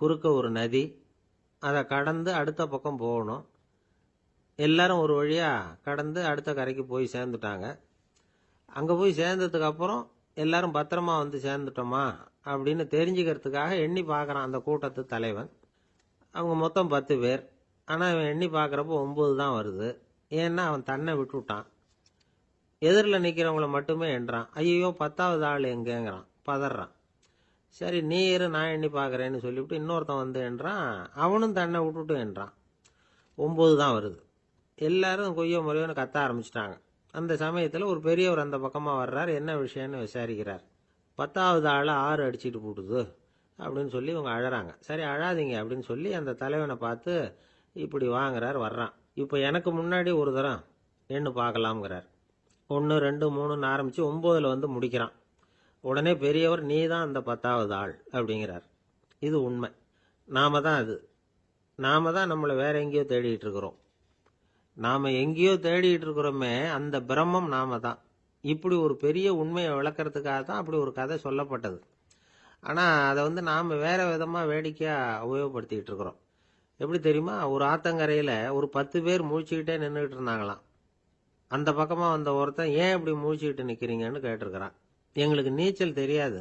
குறுக்க ஒரு நதி, அதை கடந்து அடுத்த பக்கம் போகணும். எல்லாரும் ஒரு வழியா கடந்து அடுத்த கரைக்கு போய் சேர்ந்துட்டாங்க. அங்க போய் சேர்ந்ததுக்கு அப்புறம் எல்லாரும் பத்திரமா சேர்ந்துட்டோமா அப்படின்னு தெரிஞ்சுக்கிறதுக்காக எண்ணி பார்க்கறான் அந்த கூட்டத்து தலைவன். அவங்க மொத்தம் 10 பேர். ஆனா அவன் எண்ணி பார்க்கறப்போ 9 தான் வருது. ஏன்னா அவன் தன்னை விட்டுட்டான். எதிரில் நிக்கிறவங்கள மட்டுமே எண்றான். ஐயோ, 10வது ஆள் எங்கேங்கிறான், பதறான். சரி, நீ இரு, நான் எண்ணி பார்க்கறேன்னு சொல்லிவிட்டு இன்னொருத்தன் எண்றான். அவனும் தன்னை விட்டுட்டு எண்றான். 9 தான் வருது. எல்லாரும் கொய்யோ முறையோன்னு கத்த ஆரம்பிச்சிட்டாங்க. அந்த சமயத்தில் ஒரு பெரியவர் அந்த பக்கமாக வர்றார். என்ன விஷயம்னு விசாரிக்கிறார். 10வது ஆளை 6 அடிச்சுட்டு போட்டுது அப்படின்னு சொல்லி இவங்க அழறாங்க. சரி, அழாதீங்க அப்படின்னு சொல்லி அந்த தலைவனை பார்த்து இப்படி வாங்குறார். வர்றான். இப்போ எனக்கு முன்னாடி ஒரு தரம் எண்ணு பார்க்கலாம்ங்கிறார். 1 2 3ன்னு ஆரம்பிச்சு 9ல் முடிக்கிறான். உடனே பெரியவர், நீ தான் அந்த 10வது ஆள் அப்படிங்கிறார். இது உண்மை. நாம தான் அது. நாம தான் நம்மளை வேற எங்கேயோ தேடிட்டு இருக்கிறோம். நாம எங்கேயோ தேடிட்டு இருக்கிறோமே, அந்த பிரம்மம் நாம தான். இப்படி ஒரு பெரிய உண்மையை விளக்கறதுக்காக தான் அப்படி ஒரு கதை சொல்லப்பட்டது. ஆனா அதை நாம வேற விதமா வேடிக்கையா உபயோகப்படுத்திக்கிட்டு இருக்கிறோம். எப்படி தெரியுமா? ஒரு ஆத்தங்கரையில ஒரு 10 பேர் முழிச்சுக்கிட்டே நின்றுட்டு இருந்தாங்களாம். அந்த பக்கமா வந்த ஒருத்தன், ஏன் இப்படி முழிச்சுக்கிட்டு நிக்கிறீங்கன்னு கேட்டிருக்கிறான். எங்களுக்கு நீச்சல் தெரியாது,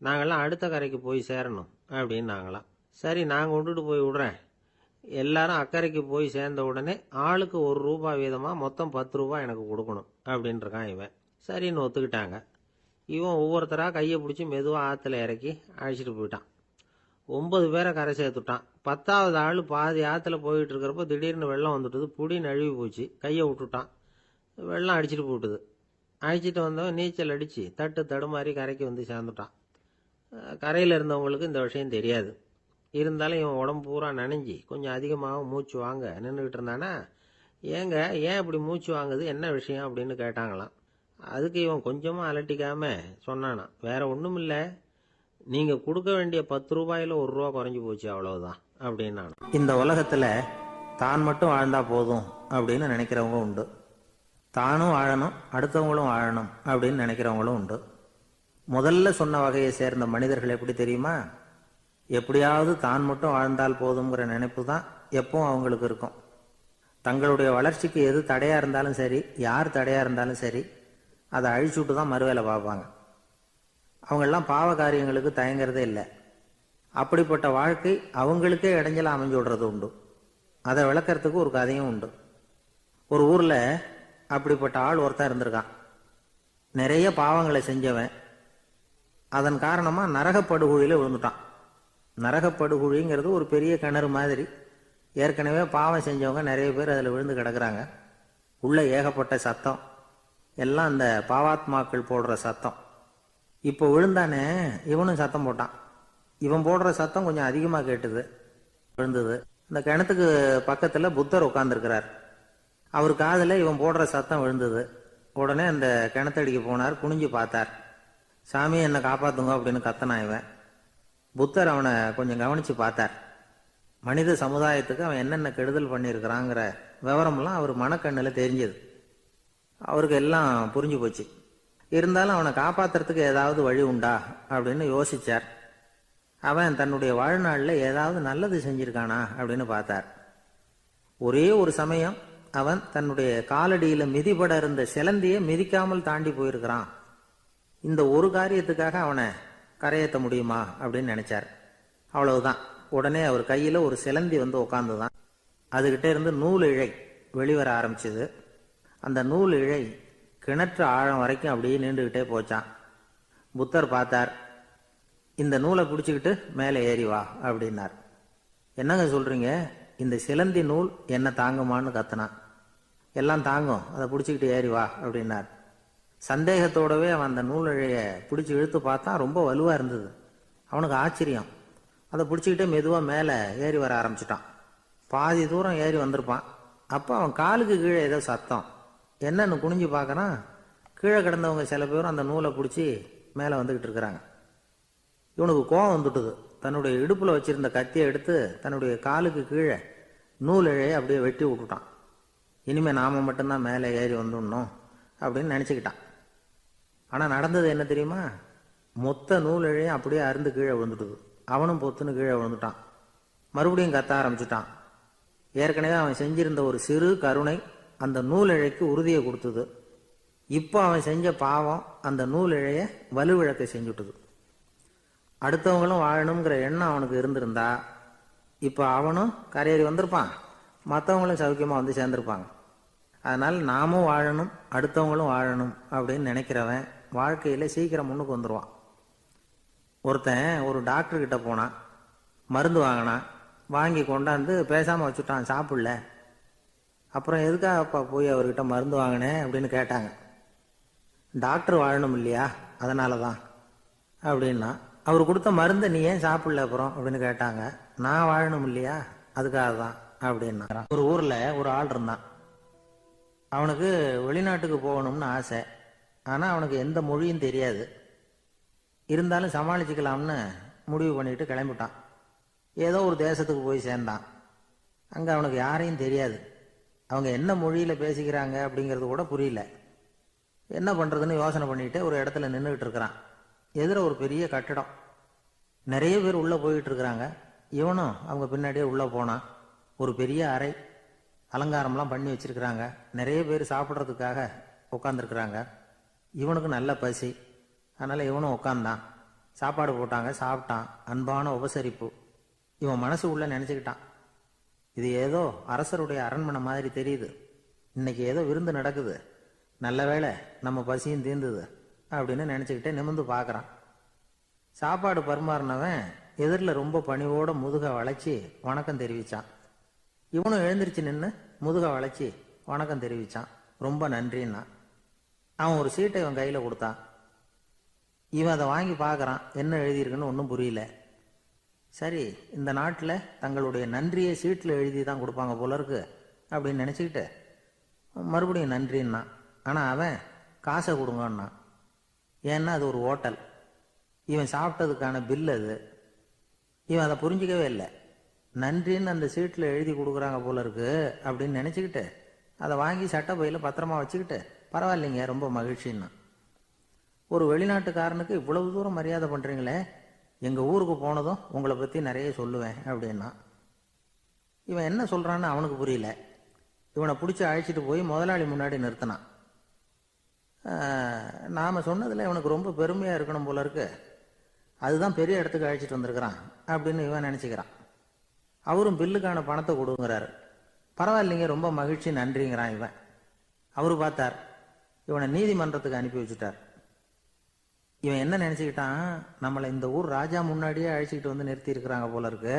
நாங்கெல்லாம் அடுத்த கரைக்கு போய் சேரணும் அப்படின்னு நாங்களாம். சரி, நான் கொண்டுட்டு போய் விடுறேன். எல்லாரும் அக்கறைக்கு போய் சேர்ந்த உடனே ஆளுக்கு ₹1 வீதமா மொத்தம் ₹10 எனக்கு கொடுக்கணும் அப்படின்னு இருக்கான் இவன். சரின்னு ஒத்துக்கிட்டாங்க. இவன் ஒவ்வொருத்தரா கையை பிடிச்சி மெதுவா ஆத்துல இறக்கி அழைச்சிட்டு போயிட்டான். 9 பேரை கரை சேர்த்துட்டான். 10வது ஆள் பாதி ஆத்துல போயிட்டு இருக்கிறப்போ திடீர்னு வெள்ளம் வந்துட்டுது. புடி நழுவி போச்சு. கையை விட்டுட்டான். வெள்ளம் அடிச்சிட்டு போட்டுது. அழைச்சிட்டு வந்தவன் நீச்சல் அடிச்சு தட்டு தடுமாறி கரைக்கு சேர்ந்துட்டான். கரையில் இருந்தவங்களுக்கு இந்த விஷயம் தெரியாது. இருந்தாலும் இவன் உடம்பு பூரா நனைஞ்சி கொஞ்சம் அதிகமாகவும் மூச்சு வாங்க நின்றுக்கிட்டு இருந்தானா, ஏங்க ஏன் இப்படி மூச்சு வாங்குது, என்ன விஷயம் அப்படின்னு கேட்டாங்களாம். அதுக்கு இவன் கொஞ்சமாக அலட்டிக்காம சொன்னானான், வேற ஒன்றும் இல்லை, நீங்கள் கொடுக்க வேண்டிய 10 ரூபாயில் 1 ரூபா குறைஞ்சி போச்சு, அவ்வளவுதான் அப்படின்னா. இந்த உலகத்தில் தான் மட்டும் வாழ்ந்தா போதும் அப்படின்னு நினைக்கிறவங்க உண்டு. தானும் வாழணும், அடுத்தவங்களும் வாழணும் அப்படின்னு நினைக்கிறவங்களும் உண்டு. முதல்ல சொன்ன வகையை சேர்ந்த மனிதர்கள் எப்படி தெரியுமா? எப்படியாவது தான் மட்டும் வாழ்ந்தால் போதுங்கிற நினைப்பு தான் எப்பவும் அவங்களுக்கு இருக்கும். தங்களுடைய வளர்ச்சிக்கு எது தடையா இருந்தாலும் சரி, யார் தடையா இருந்தாலும் சரி, அதை அழிச்சுட்டு தான் மறுவேலை பார்ப்பாங்க. அவங்கெல்லாம் பாவ காரியங்களுக்கு தயங்குறதே இல்லை. அப்படிப்பட்ட வாழ்க்கை அவங்களுக்கே இடைஞ்சல அமைஞ்சு விடுறது உண்டு. அதை விளக்கறதுக்கு ஒரு கதையும் உண்டு. ஒரு ஊரில் அப்படிப்பட்ட ஆள் ஒருத்தன் இருந்திருக்கான். நிறைய பாவங்களை செஞ்சவன். அதன் காரணமாக நரகப்படுகுழியில் விழுந்துட்டான். நரகப்படுகுழிங்கிறது ஒரு பெரிய கிணறு மாதிரி. ஏற்கனவே பாவம் செஞ்சவங்க நிறைய பேர் அதில் விழுந்து கிடக்குறாங்க. உள்ள ஏகப்பட்ட சத்தம், எல்லாம் அந்த பாவாத்மாக்கள் போடுற சத்தம். இப்போ விழுந்தானே, இவனும் சத்தம் போட்டான். இவன் போடுற சத்தம் கொஞ்சம் அதிகமாக கேட்டுது, விழுந்தது. இந்த கிணத்துக்கு பக்கத்தில் புத்தர் உட்கார்ந்துருக்கிறார். அவர் காதில் இவன் போடுற சத்தம் விழுந்தது. உடனே அந்த கிணத்தடிக்கு போனார், குனிஞ்சு பார்த்தார். சாமி என்னை காப்பாத்துங்க அப்படின்னு கத்தனா இவன். புத்தர் அவனை கொஞ்சம் கவனித்து பார்த்தார். மனித சமுதாயத்துக்கு அவன் என்னென்ன கெடுதல் பண்ணியிருக்கிறாங்கிற விவரமெல்லாம் அவர் மனக்கண்ணில் தெரிஞ்சது. அவருக்கு எல்லாம் புரிஞ்சு போச்சு. இருந்தாலும் அவனை காப்பாற்றுறதுக்கு ஏதாவது வழி உண்டா அப்படின்னு யோசிச்சார். அவன் தன்னுடைய வாழ்நாளில் ஏதாவது நல்லது செஞ்சிருக்கானா அப்படின்னு பார்த்தார். ஒரே ஒரு சமயம் அவன் தன்னுடைய காலடியில் மிதிபட இருந்த சிலந்தியை மிதிக்காமல் தாண்டி போயிருக்கிறான். இந்த ஒரு காரியத்துக்காக அவனை கரையேற்ற முடியுமா அப்படின்னு நினைச்சார். அவ்வளவுதான். உடனே அவர் கையில் ஒரு சிலந்தி வந்து உட்காந்துதான். அதுகிட்ட இருந்து நூல் இழை வெளிவர ஆரம்பிச்சது. அந்த நூல் இழை கிணற்று ஆழம் வரைக்கும் அப்படியே நீண்டுகிட்டே போச்சான். புத்தர் பார்த்தார். இந்த நூலை பிடிச்சிக்கிட்டு மேலே ஏறி வா அப்படின்னார். என்னங்க சொல்றீங்க, இந்த சிலந்தி நூல் என்ன தாங்குமான்னு கத்தினான். எல்லாம் தாங்கும், அதை பிடிச்சிக்கிட்டு ஏறி வா அப்படின்னார். சந்தேகத்தோடவே அவன் அந்த நூல் இழைய பிடிச்சி இழுத்து பார்த்தான். ரொம்ப வலுவாக இருந்தது. அவனுக்கு ஆச்சரியம். அதை பிடிச்சிக்கிட்டே மெதுவாக மேலே ஏறி வர ஆரம்பிச்சிட்டான். பாதி தூரம் ஏறி வந்திருப்பான். அப்போ அவன் காலுக்கு கீழே ஏதோ சத்தம். என்னன்னு குனிஞ்சு பார்க்கறான். கீழே கிடந்தவங்க சில பேரும் அந்த நூலை பிடிச்சி மேலே வந்துக்கிட்டு இருக்கிறாங்க. இவனுக்கு கோபம் வந்துட்டுது. தன்னுடைய இடுப்பில் வச்சிருந்த கத்தியை எடுத்து தன்னுடைய காலுக்கு கீழே நூல் இழையை அப்படியே வெட்டி விட்டுட்டான். இனிமேல் நாம மட்டும்தான் மேலே ஏறி வந்துடணும் அப்படின்னு நினச்சிக்கிட்டான். ஆனால் நடந்தது என்ன தெரியுமா? மொத்த நூல் இழையும் அப்படியே அருந்து கீழே விழுந்துட்டுது. அவனும் பொத்துன்னு கீழே விழுந்துட்டான். மறுபடியும் கத்த ஆரம்பிச்சுட்டான். ஏற்கனவே அவன் செஞ்சிருந்த ஒரு சிறு கருணை அந்த நூல் இழைக்கு உறுதியை கொடுத்தது. இப்போ அவன் செஞ்ச பாவம் அந்த நூல் இழைய வலுவிழக்க செஞ்சுட்டுது. அடுத்தவங்களும் வாழணுங்கிற எண்ணம் அவனுக்கு இருந்திருந்தா இப்போ அவனும் கரையேறி வந்திருப்பான், மற்றவங்களும் சௌக்கியமாக வந்து சேர்ந்திருப்பாங்க. அதனால் நாமும் வாழணும், அடுத்தவங்களும் வாழணும் அப்படின்னு நினைக்கிறவன் வாழ்க்கையில் சீக்கிரம் முன்னுக்கு வந்துடுவான். ஒருத்தன் ஒரு டாக்டர்கிட்ட போனான், மருந்து வாங்கினான். வாங்கி கொண்டாந்து பேசாமல் வச்சுட்டான், சாப்பிடல. அப்புறம் எதுக்காகப்பா போய் அவர்கிட்ட மருந்து வாங்கினேன் அப்படின்னு கேட்டாங்க. டாக்டர் வாழணும் இல்லையா, அதனால தான் அப்படின்னா. அவர் கொடுத்த மருந்தை நீ ஏன் சாப்பிடல அப்புறம் அப்படின்னு கேட்டாங்க. நான் வாழணும் இல்லையா, அதுக்காக தான் அப்படின்னா. ஒரு ஊரில் ஒரு ஆள் இருந்தான். அவனுக்கு வெளிநாட்டுக்கு போகணும்னு ஆசை. ஆனால் அவனுக்கு எந்த மொழியும் தெரியாது. இருந்தாலும் சமாளிச்சுக்கலாம்னு முடிவு பண்ணிட்டு கிளம்பிட்டான். ஏதோ ஒரு தேசத்துக்கு போய் சேர்ந்தான். அங்கே அவனுக்கு யாரையும் தெரியாது. அவங்க என்ன மொழியில் பேசிக்கிறாங்க அப்படிங்கிறது கூட புரியல. என்ன பண்ணுறதுன்னு யோசனை பண்ணிட்டு ஒரு இடத்துல நின்றுக்கிட்டு இருக்கிறான். எதிர ஒரு பெரிய கட்டடம். நிறைய பேர் உள்ளே போயிட்டு இருக்கிறாங்க. இவனும் அவங்க பின்னாடியே உள்ளே போனான். ஒரு பெரிய அறை, அலங்காரம்லாம் பண்ணி வச்சிருக்கிறாங்க. நிறைய பேர் சாப்பிட்றதுக்காக உட்காந்துருக்குறாங்க. இவனுக்கு நல்ல பசி. அதனால் இவனும் உட்காந்தான். சாப்பாடு போட்டாங்க, சாப்பிட்டான். அன்பான உபசரிப்பு. இவன் மனசு உள்ள நினச்சிக்கிட்டான், இது ஏதோ அரசருடைய அரண்மனை மாதிரி தெரியுது. இன்னைக்கு ஏதோ விருந்து நடக்குது, நல்ல வேளை நம்ம பசியும் தீர்ந்தது அப்படின்னு நினச்சிக்கிட்டே நிமிர்ந்து பார்க்குறான். சாப்பாடு பரிமாறினவன் எதிரில் ரொம்ப பணிவோட முதுக வளைச்சி வணக்கம் தெரிவித்தான். இவனும் எழுந்திரிச்சு நின்று முதுக வளைச்சி வணக்கம் தெரிவித்தான். ரொம்ப நன்றின்னா. அவன் ஒரு சீட்டை இவன் கையில் கொடுத்தான். இவன் அதை வாங்கி பார்க்குறான், என்ன எழுதியிருக்குன்னு ஒன்றும் புரியல. சரி, இந்த நாட்டில் தங்களுடைய நன்றியை சீட்டில் எழுதி தான் கொடுப்பாங்க போல இருக்கு அப்படின்னு நினச்சிக்கிட்டு மறுபடியும் நன்றின்னா. ஆனால் அவன் காசை கொடுங்கன்னான். ஏன்னா அது ஒரு ஹோட்டல், இவன் சாப்பிட்டதுக்கான பில் அது. இவன் அதை புரிஞ்சிக்கவே இல்லை. நன்றின்னு அந்த சீட்டில் எழுதி கொடுக்குறாங்க போல இருக்கு அப்படின்னு நினச்சிக்கிட்டு அதை வாங்கி சட்டை பையில் பத்திரமா வச்சுக்கிட்டு பரவாயில்லைங்க ரொம்ப மகிழ்ச்சின்னா. ஒரு வெளிநாட்டுக்காரனுக்கு இவ்வளவு தூரம் மரியாதை பண்ணுறீங்களே, எங்கள் ஊருக்கு போனதும் உங்களை பற்றி நிறைய சொல்லுவேன் அப்படின்னா. இவன் என்ன சொல்கிறான்னு அவனுக்கு புரியல. இவனை பிடிச்சி அழைச்சிட்டு போய் முதலாளி முன்னாடி நிறுத்தினான். நாம் சொன்னதில் இவனுக்கு ரொம்ப பெருமையாக இருக்கணும் போல இருக்கு, அதுதான் பெரிய இடத்துக்கு அழைச்சிட்டு வந்திருக்கிறான் அப்படின்னு இவன் நினச்சிக்கிறான். அவரும் பில்லுக்கான பணத்தை கொடுங்கிறாரு. பரவாயில்லைங்க ரொம்ப மகிழ்ச்சி நன்றிங்கிறான் இவன். அவரு பார்த்தார், இவனை நீதிமன்றத்துக்கு அனுப்பி வச்சுட்டார். இவன் என்ன நினச்சிக்கிட்டான், நம்மளை இந்த ஊர் ராஜா முன்னாடியே அழைச்சிக்கிட்டு வந்து நிறுத்தி இருக்கிறாங்க போல இருக்கு,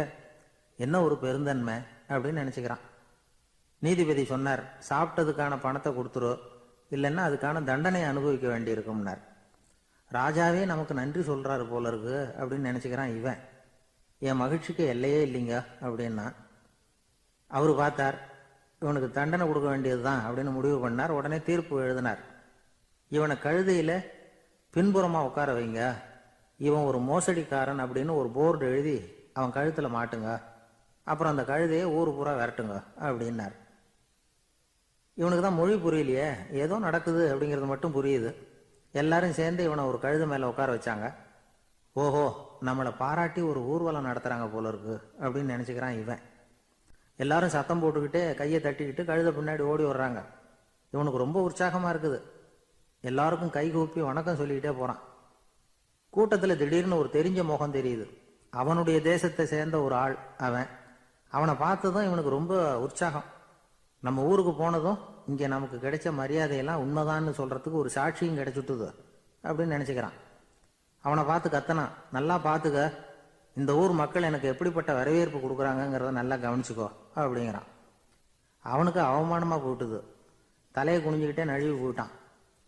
என்ன ஒரு பெருந்தன்மை அப்படின்னு நினச்சிக்கிறான். நீதிபதி சொன்னார், சாப்பிட்டதுக்கான பணத்தை கொடுத்துரு, இல்லைன்னா அதுக்கான தண்டனை அனுபவிக்க வேண்டி இருக்கும்னார். ராஜாவே நமக்கு நன்றி சொல்றாரு போல இருக்கு அப்படின்னு நினச்சிக்கிறான் இவன். என் மகிழ்ச்சிக்கு எல்லையே இல்லைங்க அப்படின்னா. அவரு பார்த்தார், இவனுக்கு தண்டனை கொடுக்க வேண்டியது தான் அப்படின்னு முடிவு பண்ணார். உடனே தீர்ப்பு எழுதினார். இவனை கழுதையில் பின்புறமாக உட்கார வைங்க, இவன் ஒரு மோசடிக்காரன் அப்படின்னு ஒரு போர்டு எழுதி அவன் கழுத்தில் மாட்டுங்க, அப்புறம் அந்த கழுதையை ஊர் பூரா விரட்டுங்க அப்படின்னார். இவனுக்கு தான் மொழி புரியலையே, ஏதோ நடக்குது அப்படிங்கிறது மட்டும் புரியுது. எல்லாரும் சேர்ந்து இவனை ஒரு கழுதை மேலே உட்கார வச்சாங்க. ஓஹோ, நம்மளை பாராட்டி ஒரு ஊர்வலம் நடத்துகிறாங்க போல இருக்கு அப்படின்னு நினச்சிக்கிறான் இவன். எல்லாரும் சத்தம் போட்டுக்கிட்டே கையை தட்டிக்கிட்டு கழுதை பின்னாடி ஓடி வர்றாங்க. இவனுக்கு ரொம்ப உற்சாகமாக இருக்குது. எல்லாருக்கும் கை கூப்பி வணக்கம் சொல்லிக்கிட்டே போகிறான். கூட்டத்தில் திடீர்னு ஒரு தெரிஞ்ச முகம் தெரியுது. அவனுடைய தேசத்தை சேர்ந்த ஒரு ஆள் அவன். அவனை பார்த்ததும் இவனுக்கு ரொம்ப உற்சாகம். நம்ம ஊருக்கு போனதும் இங்கே நமக்கு கிடைச்ச மரியாதையெல்லாம் உண்மைதான்னு சொல்கிறதுக்கு ஒரு சாட்சியும் கிடைச்சுட்டுது அப்படின்னு நினச்சிக்கிறான். அவனை பார்த்து கத்தனான், நல்லா பார்த்துக்க, இந்த ஊர் மக்கள் எனக்கு எப்படிப்பட்ட வரவேற்பு கொடுக்குறாங்கங்கிறத நல்லா கவனிச்சுக்கோ அப்படிங்கிறான். அவனுக்கு அவமானமாக போட்டுது. தலையை குனிஞ்சுக்கிட்டே நழுவி போயிட்டான்.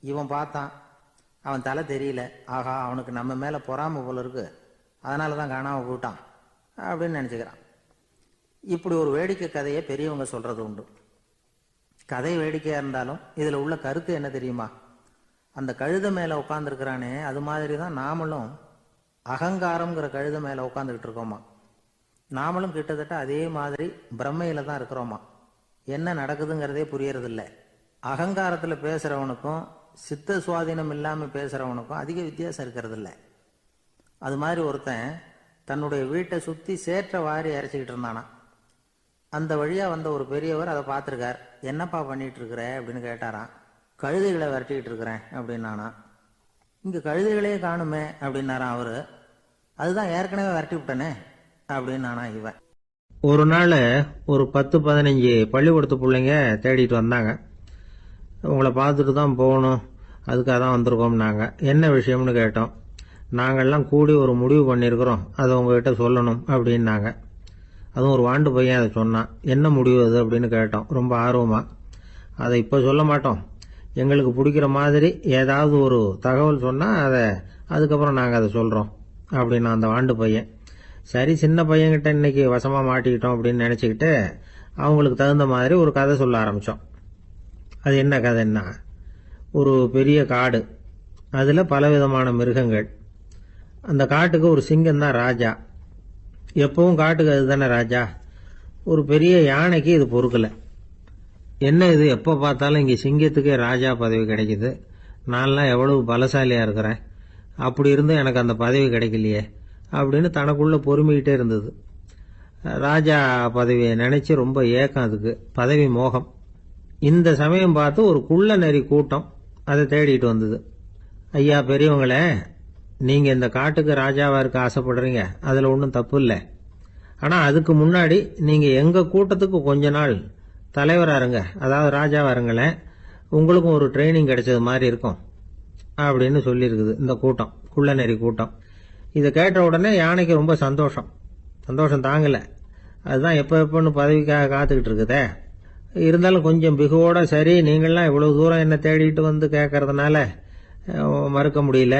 இவன் பார்த்தான், அவன் தலை தெரியல. ஆகா, அவனுக்கு நம்ம மேலே பொறாமை போல இருக்கு, அதனால தான் காணாமல் போயிட்டான் அப்படின்னு நினச்சிக்கிறான். இப்படி ஒரு வேடிக்கை கதையை பெரியவங்க சொல்கிறது உண்டு. கதை வேடிக்கையாக இருந்தாலும் இதில் உள்ள கருத்து என்ன தெரியுமா? அந்த கழுதை மேலே உட்காந்துருக்கிறானே, அது மாதிரி தான் நாமளும் அகங்காரம்ங்கிற கழுதை மேலே உட்காந்துக்கிட்டு இருக்கோமா. நாமளும் கிட்டத்தட்ட அதே மாதிரி பிரம்மையில் தான் இருக்கிறோமா. என்ன நடக்குதுங்கிறதே புரியறதில்லை. அகங்காரத்தில் பேசுகிறவனுக்கும் சித்த சுவாதீனம் இல்லாமல் பேசுகிறவனுக்கும் அதிக வித்தியாசம் இருக்கிறதில்ல. அது மாதிரி ஒருத்தன் தன்னுடைய வீட்டை சுற்றி சேற்றை வாரி இறைச்சிக்கிட்டு இருந்தானா. அந்த வழியாக வந்த ஒரு பெரியவர் அதை பார்த்துருக்கார். என்னப்பா பண்ணிட்டு இருக்கிற அப்படின்னு கேட்டாராம். கழுதைகளை விரட்டிக்கிட்டு இருக்கிறேன் அப்படின்னானா. இங்கே கழுதைகளே காணுமே அப்படின்னாரான் அவரு. அதுதான் ஏற்கனவே விரட்டி விட்டனே அப்படின்னானா இவன். ஒரு நாள் ஒரு 10-15 பள்ளிக்கூடத்து பிள்ளைங்க தேடிட்டு வந்தாங்க. உங்களை பார்த்துட்டு தான் போகணும், அதுக்காக தான் வந்திருக்கோம்னாங்க. என்ன விஷயம்னு கேட்டோம். நாங்கள்லாம் கூடி ஒரு முடிவு பண்ணியிருக்கிறோம், அதை உங்ககிட்ட சொல்லணும் அப்படின்னாங்க. அதுவும் ஒரு வாண்டு பையன் அதை சொன்னான். என்ன முடிவு அது அப்படின்னு கேட்டோம் ரொம்ப ஆர்வமாக. அதை இப்போ சொல்ல மாட்டோம், எங்களுக்கு பிடிக்கிற மாதிரி ஏதாவது ஒரு தகவல் சொன்னால் அதுக்கப்புறம் நாங்கள் அதை சொல்கிறோம் அப்படின்னா அந்த வாண்டு பையன். சரி, சின்ன பையன்கிட்ட இன்னைக்கு வசமாக மாட்டிக்கிட்டோம் அப்படின்னு நினச்சிக்கிட்டு அவங்களுக்கு தகுந்த மாதிரி ஒரு கதை சொல்ல ஆரம்பித்தோம். அது என்ன கதைன்னா, ஒரு பெரிய காடு, அதில் பலவிதமான மிருகங்கள். அந்த காட்டுக்கு ஒரு சிங்கம் தான் ராஜா. எப்பவும் காட்டுக்கு அது தானே ராஜா. ஒரு பெரிய யானைக்கு இது பொறுக்கலை. என்ன இது, எப்போ பார்த்தாலும் இங்கே சிங்கத்துக்கே ராஜா பதவி கிடைக்குது, நான்லாம் எவ்வளவு பலசாலியாக இருக்கிறேன், அப்படி இருந்தும் எனக்கு அந்த பதவி கிடைக்கலையே அப்படின்னு தனக்குள்ளே பொறுமிக்கிட்டே இருந்தது. ராஜா பதவியை நினச்சி ரொம்ப ஏக்கம், அதுக்கு பதவி மோகம். இந்த சமயம் பார்த்து ஒரு குள்ள நெறி கூட்டம் அதை தேடிட்டு வந்தது. ஐயா பெரியவங்களே, நீங்கள் இந்த காட்டுக்கு ராஜாவாக இருக்க ஆசைப்படுறீங்க, அதில் ஒன்றும் தப்பு இல்லை. ஆனால் அதுக்கு முன்னாடி நீங்கள் எங்கள் கூட்டத்துக்கு கொஞ்ச நாள் தலைவராக இருங்க, அதாவது ராஜாவாக இருங்களேன், உங்களுக்கும் ஒரு ட்ரைனிங் கிடைச்சது மாதிரி இருக்கும் அப்படின்னு சொல்லியிருக்குது இந்த கூட்டம், குள்ள நெறி கூட்டம். இதை கேட்ட உடனே யானைக்கு ரொம்ப சந்தோஷம் தாங்கலை. அதுதான் எப்போன்னு பதவிக்காக காத்துக்கிட்டு இருக்குதே. இருந்தாலும் கொஞ்சம் பிகுவோட, சரி நீங்கள்லாம் இவ்வளோ தூரம் என்னை தேடிட்டு வந்து கேட்கறதுனால மறுக்க முடியல,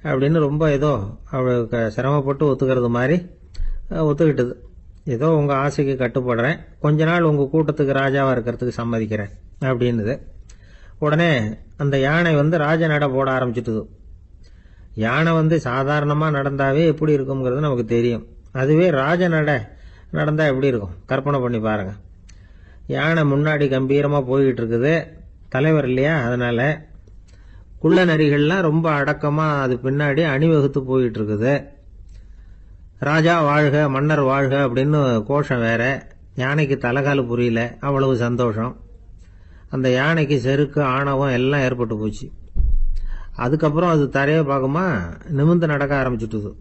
அப்படின்னு ரொம்ப ஏதோ அவளுக்கு சிரமப்பட்டு ஒத்துக்கிறது மாதிரி ஒத்துக்கிட்டது. ஏதோ உங்கள் ஆசைக்கு கட்டுப்படுறேன், கொஞ்ச நாள் உங்கள் கூட்டத்துக்கு ராஜாவாக இருக்கிறதுக்கு சம்மதிக்கிறேன் அப்படின்னுது. உடனே அந்த யானை ராஜ நட போட ஆரம்பிச்சிட்டுது. யானை சாதாரணமாக நடந்தாவே எப்படி இருக்குங்கிறது நமக்கு தெரியும். அதுவே ராஜ நட நடந்தால் எப்படி இருக்கும் கற்பனை பண்ணி பாருங்க. யானை முன்னாடி கம்பீரமாக போய்கிட்டு இருக்குது, தலைவர் இல்லையா, அதனால குள்ள நரிகள்லாம் ரொம்ப அடக்கமாக அது பின்னாடி அணிவகுத்து போயிட்டு இருக்குது. ராஜா வாழ்க மன்னர் வாழ்க அப்படின்னு கோஷம் வேற. யானைக்கு தலைகால புரியல, அவ்வளவு சந்தோஷம். அந்த யானைக்கு செருக்கு ஆணவம் எல்லாம் ஏற்பட்டு போச்சு. அதுக்கப்புறம் அது தரையை பார்க்குமா, நிமிர்ந்து நடக்க ஆரம்பிச்சுட்டுது.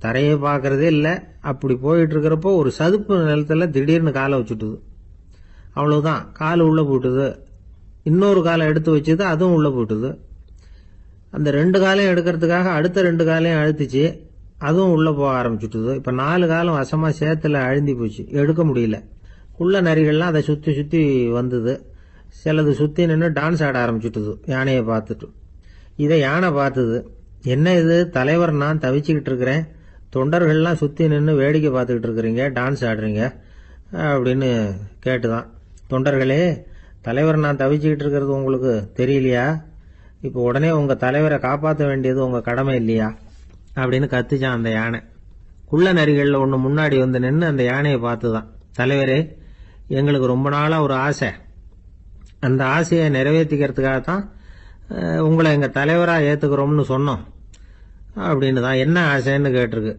தரையை பார்க்கறதே இல்லை. அப்படி போயிட்டு இருக்கிறப்போ ஒரு சதுப்பு நிலத்தில் திடீர்னு காலை வச்சுட்டுது. அவ்வளவுதான், கால் உள்ளே போட்டுது. இன்னொரு காலை எடுத்து வச்சுது, அதுவும் உள்ளே போட்டுது. அந்த 2 காலையும் எடுக்கிறதுக்காக அடுத்த 2 காலையும் அழுத்திச்சு, அதுவும் உள்ளே போக ஆரம்பிச்சுட்டுது. இப்போ 4 காலம் வசமாக சேத்துல அழுந்தி போச்சு, எடுக்க முடியல. குள்ள நரிகள்லாம் அதை சுற்றி சுற்றி வந்தது. சிலது சுற்றி நின்று டான்ஸ் ஆட ஆரம்பிச்சுட்டுது யானையை பார்த்துட்டு. இதை யானை பார்த்தது. என்ன இது தலைவர், நான் தவிச்சுக்கிட்டு இருக்கிறேன், தொண்டர்கள்லாம் சுற்றி நின்று வேடிக்கை பார்த்துக்கிட்டு இருக்கிறீங்க, டான்ஸ் ஆடுறீங்க அப்படின்னு கேட்டுதான். தொண்டர்களே, தலைவர் நான் தவிச்சுக்கிட்டு இருக்கிறது உங்களுக்கு தெரியலையா? இப்போ உடனே உங்கள் தலைவரை காப்பாற்ற வேண்டியது உங்கள் கடமை இல்லையா அப்படின்னு கத்துச்சான் அந்த யானை. குள்ள நரிகளில் ஒன்று முன்னாடி நின்று அந்த யானையை பார்த்துதான், தலைவரே, எங்களுக்கு ரொம்ப நாளாக ஒரு ஆசை, அந்த ஆசையை நிறைவேற்றிக்கிறதுக்காகத்தான் உங்களை எங்கள் தலைவராக ஏற்றுக்கிறோம்னு சொன்னோம் அப்படின்னு தான். என்ன ஆசைன்னு கேட்டிருக்கு.